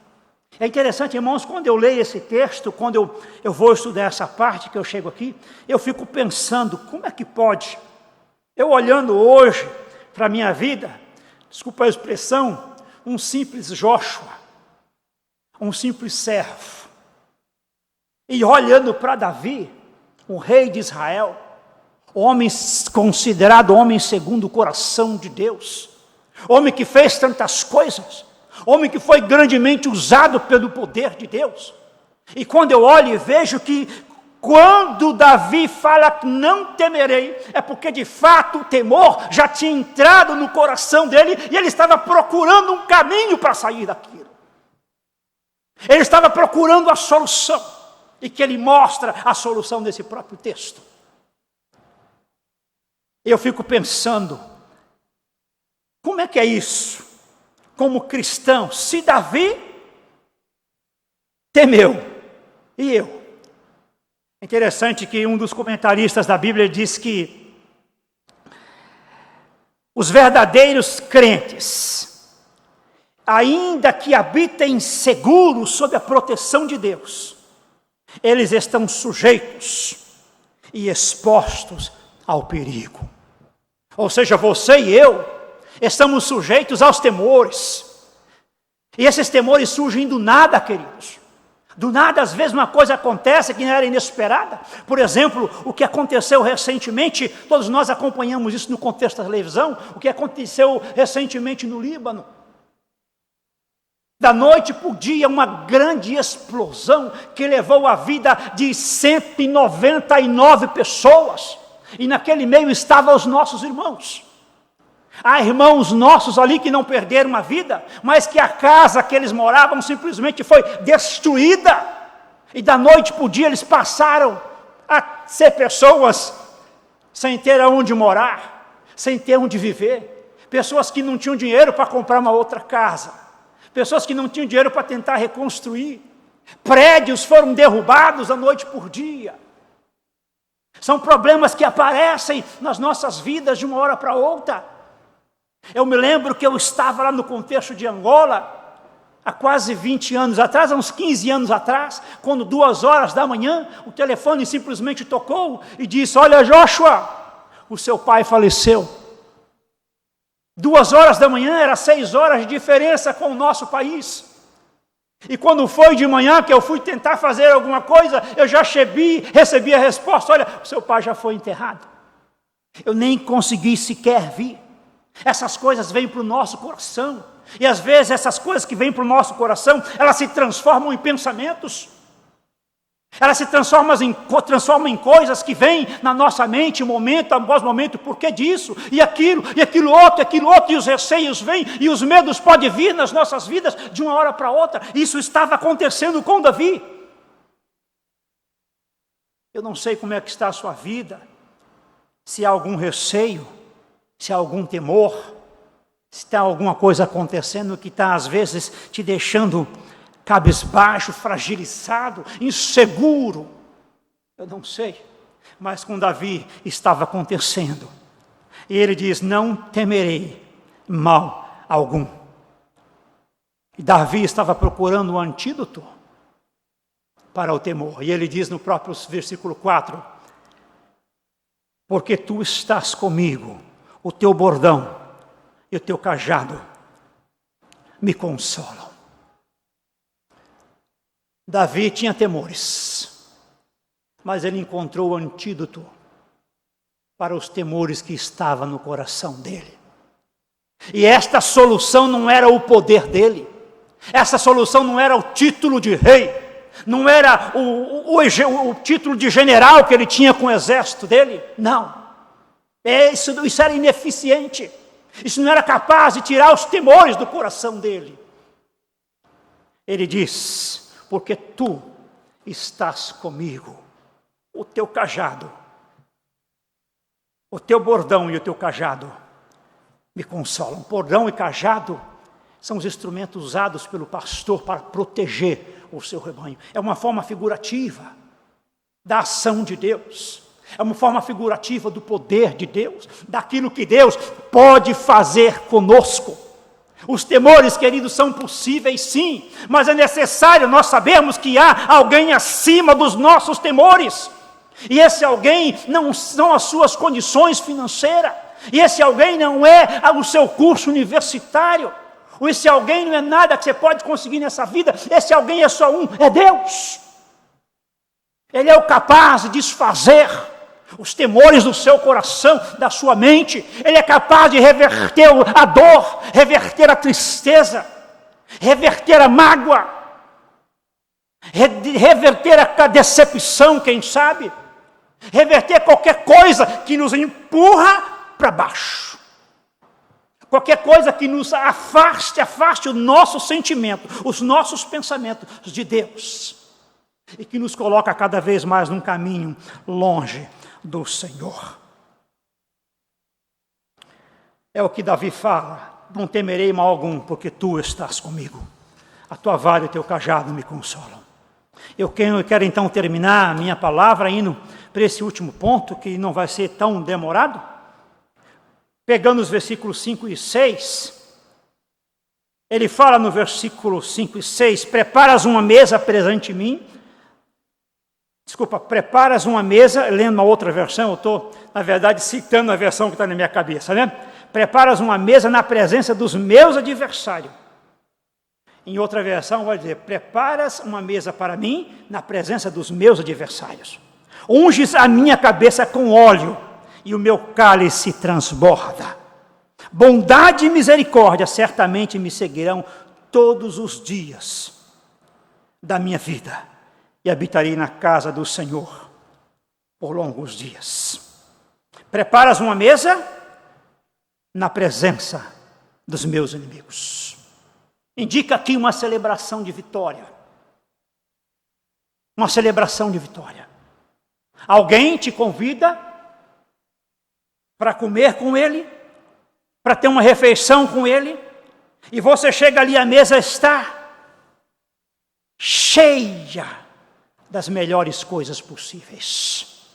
É interessante, irmãos, quando eu leio esse texto, quando eu vou estudar essa parte que eu chego aqui, eu fico pensando, como é que pode? Eu olhando hoje para a minha vida, desculpa a expressão, um simples Joshua, um simples servo, e olhando para Davi, o rei de Israel, homem considerado homem segundo o coração de Deus, homem que fez tantas coisas, homem que foi grandemente usado pelo poder de Deus. E quando eu olho e vejo que quando Davi fala que não temerei, é porque de fato o temor já tinha entrado no coração dele e ele estava procurando um caminho para sair daquilo. Ele estava procurando a solução. E que ele mostra a solução nesse próprio texto. Eu fico pensando, como é que é isso? Como cristão, se Davi temeu, e eu? É interessante que um dos comentaristas da Bíblia diz que os verdadeiros crentes, ainda que habitem seguros sob a proteção de Deus, eles estão sujeitos e expostos ao perigo. Ou seja, você e eu estamos sujeitos aos temores. E esses temores surgem do nada, queridos. Do nada, às vezes, uma coisa acontece que não era inesperada. Por exemplo, o que aconteceu recentemente, todos nós acompanhamos isso no contexto da televisão, o que aconteceu recentemente no Líbano. Da noite para o dia, uma grande explosão que levou a vida de 199 pessoas. E naquele meio estavam os nossos irmãos. Há irmãos nossos ali que não perderam a vida, mas que a casa que eles moravam simplesmente foi destruída. E da noite para o dia eles passaram a ser pessoas sem ter aonde morar, sem ter onde viver. Pessoas que não tinham dinheiro para comprar uma outra casa. Pessoas que não tinham dinheiro para tentar reconstruir. Prédios foram derrubados da noite por dia. São problemas que aparecem nas nossas vidas de uma hora para outra. Eu me lembro que eu estava lá no contexto de Angola, há quase 20 anos atrás, há uns 15 anos atrás, quando 2 horas da manhã, o telefone simplesmente tocou e disse: olha, Joshua, o seu pai faleceu. 2 horas da manhã, era 6 horas de diferença com o nosso país. E quando foi de manhã que eu fui tentar fazer alguma coisa, eu já recebi a resposta: olha, o seu pai já foi enterrado. Eu nem consegui sequer vir. Essas coisas vêm para o nosso coração. E às vezes essas coisas que vêm para o nosso coração, elas se transformam em pensamentos. Elas se transformam em coisas que vêm na nossa mente, momento após momento. Por que disso? E aquilo outro, e os receios vêm, e os medos podem vir nas nossas vidas de uma hora para outra. Isso estava acontecendo com Davi. Eu não sei como é que está a sua vida, se há algum receio, se há algum temor, se está alguma coisa acontecendo que está às vezes te deixando cabisbaixo, fragilizado, inseguro. Eu não sei, mas com Davi estava acontecendo. E ele diz: não temerei mal algum. E Davi estava procurando um antídoto para o temor. E ele diz no próprio versículo 4: porque tu estás comigo, o teu bordão e o teu cajado me consolam. Davi tinha temores, mas ele encontrou o antídoto para os temores que estavam no coração dele. E esta solução não era o poder dele, essa solução não era o título de rei, não era o título de general que ele tinha com o exército dele, não. Isso era ineficiente. Isso não era capaz de tirar os temores do coração dele. Ele diz: porque tu estás comigo, o teu cajado, o teu bordão e o teu cajado me consolam. Bordão e cajado são os instrumentos usados pelo pastor para proteger o seu rebanho. É uma forma figurativa da ação de Deus. É uma forma figurativa do poder de Deus, daquilo que Deus pode fazer conosco. Os temores, queridos, são possíveis sim, mas é necessário nós sabermos que há alguém acima dos nossos temores. E esse alguém não são as suas condições financeiras. E esse alguém não é o seu curso universitário. Ou esse alguém não é nada que você pode conseguir nessa vida. Esse alguém é só um, é Deus. Ele é o capaz de desfazer os temores do seu coração, da sua mente. Ele é capaz de reverter a dor, reverter a tristeza, reverter a mágoa, reverter a decepção, quem sabe, reverter qualquer coisa que nos empurra para baixo, qualquer coisa que nos afaste o nosso sentimento, os nossos pensamentos de Deus, e que nos coloca cada vez mais num caminho longe do Senhor. É o que Davi fala: não temerei mal algum, porque tu estás comigo. A tua vara e o teu cajado me consolam. Eu quero então terminar a minha palavra indo para esse último ponto, que não vai ser tão demorado. Pegando os versículos 5 e 6, ele fala no versículo 5 e 6, preparas uma mesa perante mim. Preparas uma mesa, lendo uma outra versão, eu estou, na verdade, citando a versão que está na minha cabeça, né? Preparas uma mesa na presença dos meus adversários. Em outra versão vai dizer, preparas uma mesa para mim na presença dos meus adversários. Unges a minha cabeça com óleo e o meu cálice transborda. Bondade e misericórdia certamente me seguirão todos os dias da minha vida, e habitarei na casa do Senhor por longos dias. Preparas uma mesa na presença dos meus inimigos. Indica aqui uma celebração de vitória. Uma celebração de vitória. Alguém te convida para comer com ele, para ter uma refeição com ele, e você chega ali, a mesa está cheia das melhores coisas possíveis.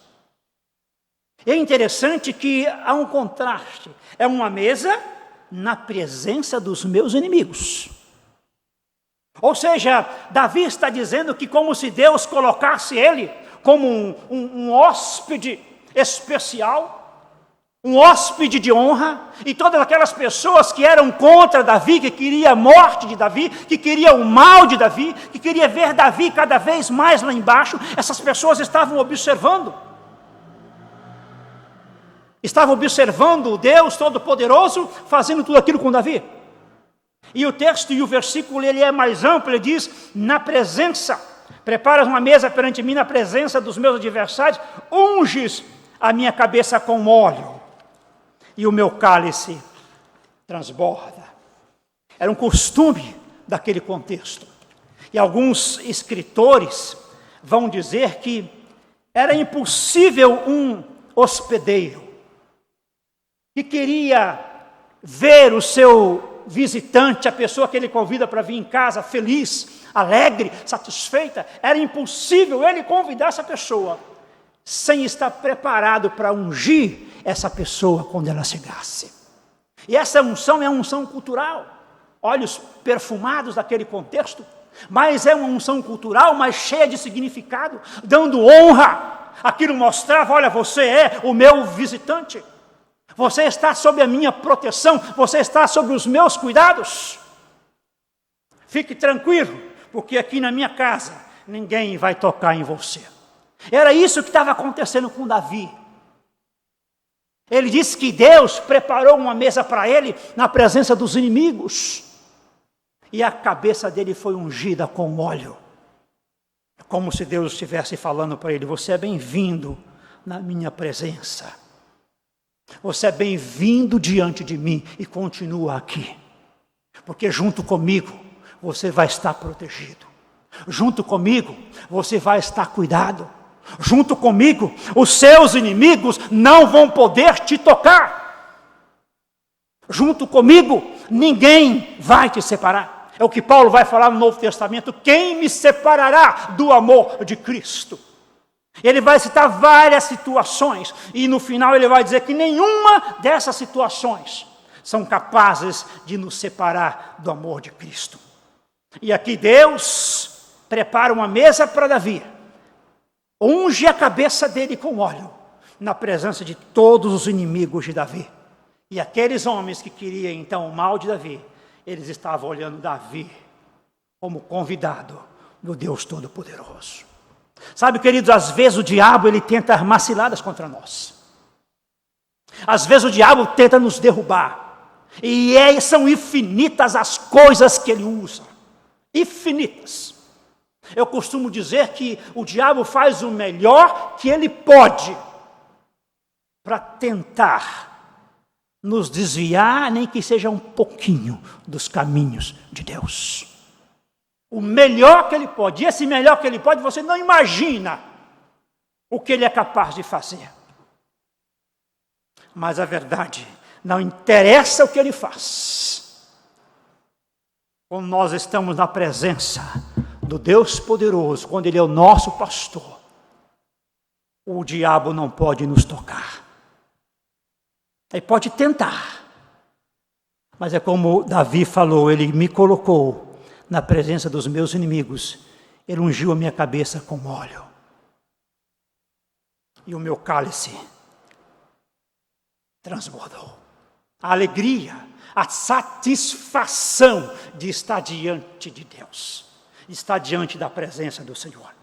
É interessante que há um contraste. É uma mesa na presença dos meus inimigos. Ou seja, Davi está dizendo que como se Deus colocasse ele como um hóspede especial, um hóspede de honra, e todas aquelas pessoas que eram contra Davi, que queriam a morte de Davi, que queriam o mal de Davi, que queriam ver Davi cada vez mais lá embaixo, essas pessoas estavam observando. Estavam observando o Deus Todo-Poderoso fazendo tudo aquilo com Davi. E o texto e o versículo, ele é mais amplo, ele diz, na presença, preparas uma mesa perante mim na presença dos meus adversários, unges a minha cabeça com óleo, e o meu cálice transborda. Era um costume daquele contexto. E alguns escritores vão dizer que era impossível um hospedeiro que queria ver o seu visitante, a pessoa que ele convida para vir em casa, feliz, alegre, satisfeita, era impossível ele convidar essa pessoa sem estar preparado para ungir essa pessoa quando ela chegasse. E essa unção é uma unção cultural, olhos perfumados daquele contexto, mas é uma unção cultural, mas cheia de significado, dando honra. Aquilo mostrava, olha, você é o meu visitante, você está sob a minha proteção, você está sob os meus cuidados. Fique tranquilo, porque aqui na minha casa ninguém vai tocar em você. Era isso que estava acontecendo com Davi. Ele disse que Deus preparou uma mesa para ele na presença dos inimigos, e a cabeça dele foi ungida com óleo, como se Deus estivesse falando para ele: você é bem-vindo na minha presença, você é bem-vindo diante de mim, e continua aqui, porque junto comigo você vai estar protegido, junto comigo você vai estar cuidado, junto comigo os seus inimigos não vão poder te tocar, junto comigo ninguém vai te separar. É o que Paulo vai falar no Novo Testamento: quem me separará do amor de Cristo? Ele vai citar várias situações, e no final ele vai dizer que nenhuma dessas situações são capazes de nos separar do amor de Cristo. E aqui Deus prepara uma mesa para Davi, unge a cabeça dele com óleo, na presença de todos os inimigos de Davi. E aqueles homens que queriam então o mal de Davi, eles estavam olhando Davi como convidado do Deus Todo-Poderoso. Sabe, queridos, às vezes o diabo ele tenta armar ciladas contra nós. Às vezes o diabo tenta nos derrubar. E são infinitas as coisas que ele usa. Infinitas. Eu costumo dizer que o diabo faz o melhor que ele pode para tentar nos desviar, nem que seja um pouquinho, dos caminhos de Deus. O melhor que ele pode. E esse melhor que ele pode, você não imagina o que ele é capaz de fazer. Mas a verdade Não interessa o que ele faz. Quando nós estamos na presença do Deus poderoso, quando ele é o nosso pastor, o diabo não pode nos tocar. Ele pode tentar, mas é como Davi falou, ele me colocou na presença dos meus inimigos, ele ungiu a minha cabeça com óleo, e o meu cálice transbordou. A alegria, a satisfação de estar diante de Deus, de estar diante da presença do Senhor.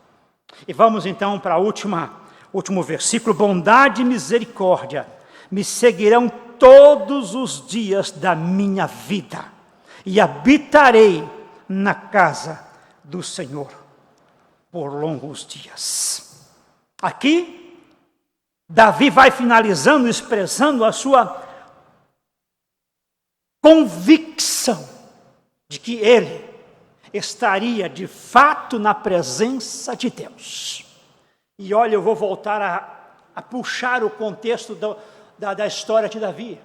E vamos então para o último versículo. Bondade e misericórdia me seguirão todos os dias da minha vida, e habitarei na casa do Senhor por longos dias. Aqui, Davi vai finalizando, expressando a sua convicção de que ele estaria de fato na presença de Deus. E olha, eu vou voltar a puxar o contexto da história de Davi.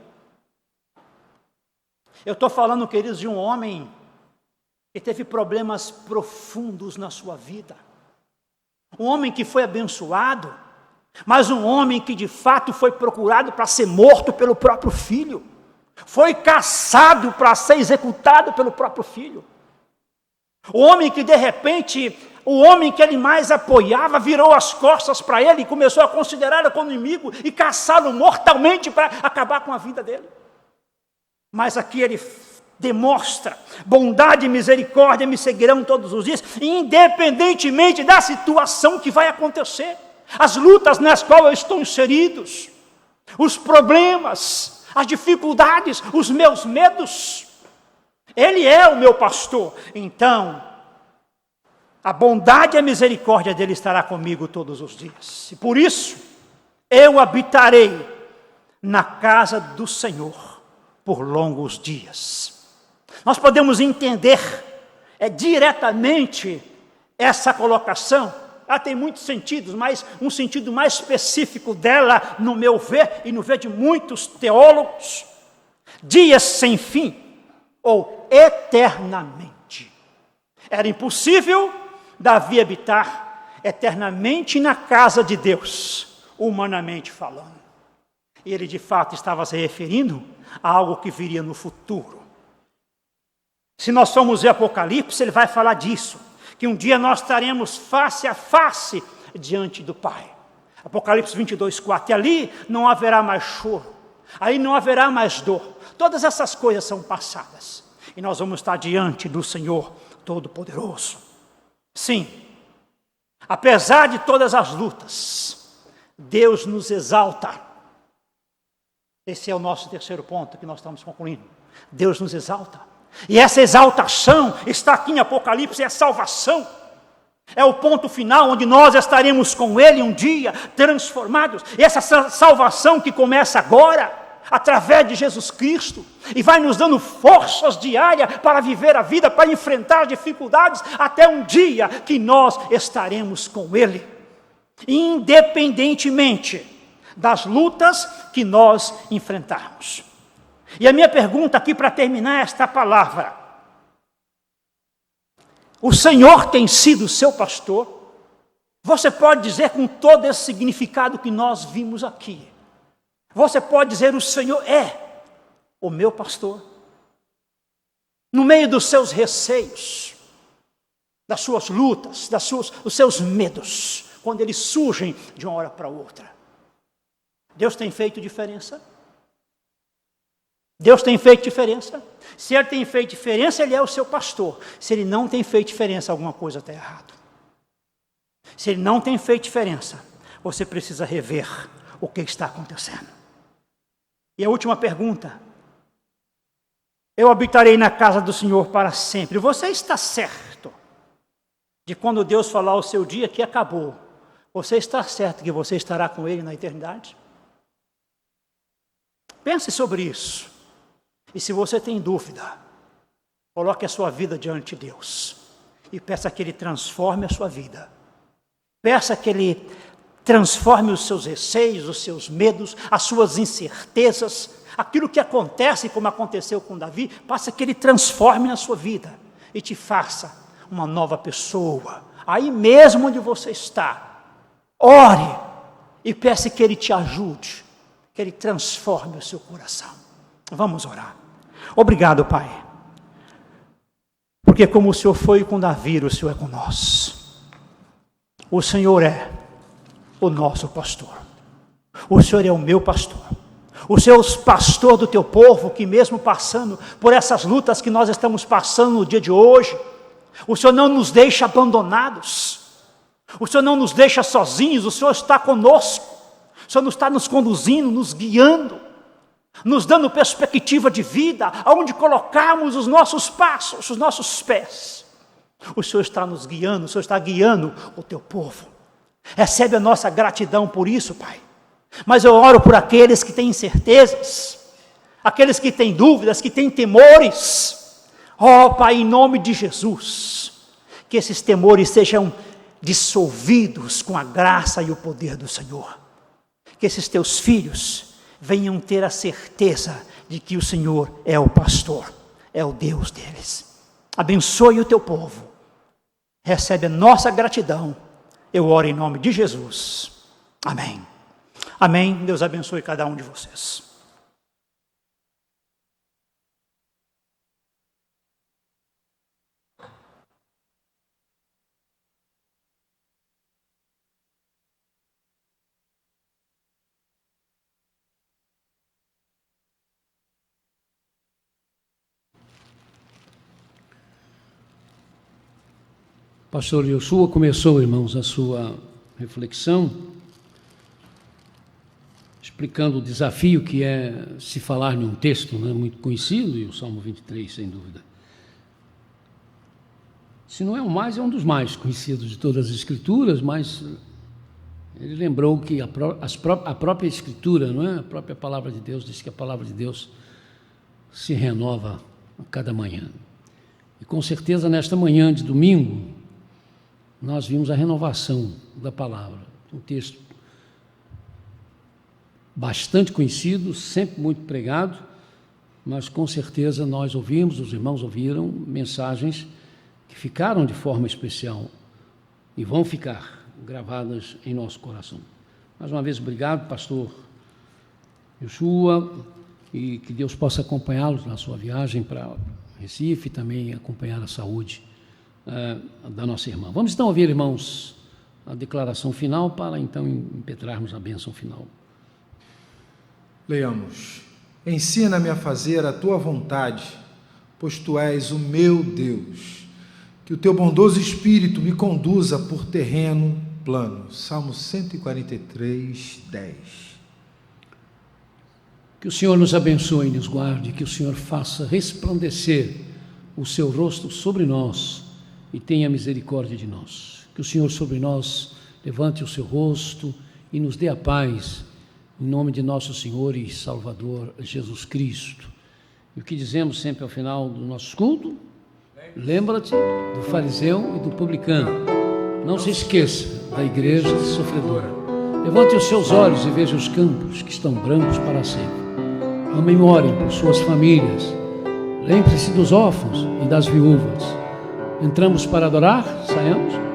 Eu estou falando, queridos, de um homem que teve problemas profundos na sua vida. Um homem que foi abençoado, mas um homem que de fato foi procurado para ser morto pelo próprio filho. Foi caçado para ser executado pelo próprio filho. O homem que de repente, o homem que ele mais apoiava, virou as costas para ele e começou a considerá-lo como inimigo e caçá-lo mortalmente para acabar com a vida dele. Mas aqui ele demonstra: bondade e misericórdia me seguirão todos os dias, independentemente da situação que vai acontecer, as lutas nas quais eu estou inseridos, os problemas, as dificuldades, os meus medos. Ele é o meu pastor, então a bondade e a misericórdia dele estará comigo todos os dias. E por isso eu habitarei na casa do Senhor por longos dias. Nós podemos entender diretamente essa colocação. Ela tem muitos sentidos, mas um sentido mais específico dela, no meu ver, e no ver de muitos teólogos: dias sem fim, ou eternamente. Era impossível Davi habitar eternamente na casa de Deus, humanamente falando. E ele de fato estava se referindo a algo que viria no futuro. Se nós formos ver Apocalipse, ele vai falar disso, que um dia nós estaremos face a face diante do Pai. Apocalipse 22:4, e ali não haverá mais choro, aí não haverá mais dor. Todas essas coisas são passadas, e nós vamos estar diante do Senhor Todo-Poderoso. Sim, apesar de todas as lutas, Deus nos exalta. Esse é o nosso terceiro ponto que nós estamos concluindo. Deus nos exalta. E essa exaltação está aqui em Apocalipse, é a salvação. É o ponto final onde nós estaremos com Ele um dia, transformados. E essa salvação que começa agora, através de Jesus Cristo, e vai nos dando forças diárias para viver a vida, para enfrentar as dificuldades, até um dia que nós estaremos com Ele, independentemente das lutas que nós enfrentarmos. E a minha pergunta aqui para terminar esta palavra: o Senhor tem sido seu pastor? Você pode dizer com todo esse significado que nós vimos aqui, você pode dizer: o Senhor é o meu pastor? No meio dos seus receios, das suas lutas, dos seus medos, quando eles surgem de uma hora para outra, Deus tem feito diferença? Deus tem feito diferença? Se Ele tem feito diferença, Ele é o seu pastor. Se Ele não tem feito diferença, alguma coisa está errada. Se Ele não tem feito diferença, você precisa rever o que está acontecendo. E a última pergunta: eu habitarei na casa do Senhor para sempre. Você está certo de quando Deus falar o seu dia que acabou, você está certo que você estará com Ele na eternidade? Pense sobre isso. E se você tem dúvida, coloque a sua vida diante de Deus e peça que Ele transforme a sua vida. Peça que Ele transforme os seus receios, os seus medos, as suas incertezas, aquilo que acontece, como aconteceu com Davi, faça que ele transforme na sua vida e te faça uma nova pessoa. Aí mesmo onde você está, ore e peça que ele te ajude, que ele transforme o seu coração. Vamos orar. Obrigado, Pai, porque como o Senhor foi com Davi, o Senhor é com nós. O Senhor é o nosso pastor. O Senhor é o meu pastor. O Senhor é o pastor do teu povo, que mesmo passando por essas lutas que nós estamos passando no dia de hoje, o Senhor não nos deixa abandonados. O Senhor não nos deixa sozinhos. O Senhor está conosco. O Senhor está nos conduzindo, nos guiando, nos dando perspectiva de vida, aonde colocarmos os nossos passos, os nossos pés. O Senhor está nos guiando, o Senhor está guiando o teu povo. Recebe a nossa gratidão por isso, Pai. Mas eu oro por aqueles que têm incertezas, aqueles que têm dúvidas, que têm temores. Ó Pai, em nome de Jesus, que esses temores sejam dissolvidos com a graça e o poder do Senhor. Que esses teus filhos venham ter a certeza de que o Senhor é o pastor, é o Deus deles. Abençoe o teu povo. Recebe a nossa gratidão. Eu oro em nome de Jesus. Amém. Amém. Deus abençoe cada um de vocês. Pastor Yoshua começou, irmãos, a sua reflexão, explicando o desafio que é se falar num texto, né, muito conhecido, e o Salmo 23, sem dúvida. Se não é o mais, é um dos mais conhecidos de todas as Escrituras, mas ele lembrou que a própria Escritura, não é? A própria Palavra de Deus, diz que a Palavra de Deus se renova a cada manhã. E com certeza, nesta manhã de domingo, nós vimos a renovação da palavra. Um texto bastante conhecido, sempre muito pregado, mas com certeza nós ouvimos, os irmãos ouviram mensagens que ficaram de forma especial e vão ficar gravadas em nosso coração. Mais uma vez, obrigado, pastor Yoshua, e que Deus possa acompanhá-los na sua viagem para Recife e também acompanhar a saúde da nossa irmã. Vamos então ouvir, irmãos, a declaração final para então impetrarmos a bênção final. Leiamos. Ensina-me a fazer a tua vontade, pois tu és o meu Deus. Que o teu bondoso Espírito me conduza por terreno plano. Salmo 143, 10. Que o Senhor nos abençoe e nos guarde, que o Senhor faça resplandecer o seu rosto sobre nós e tenha misericórdia de nós. Que o Senhor sobre nós levante o seu rosto e nos dê a paz, em nome de nosso Senhor e Salvador Jesus Cristo. E o que dizemos sempre ao final do nosso culto? Lembra-te do fariseu e do publicano. Não se esqueça da igreja sofredora. Levante os seus olhos e veja os campos que estão brancos para sempre. Amem e orem por suas famílias. Lembre-se dos órfãos e das viúvas. Entramos para adorar? Saiamos?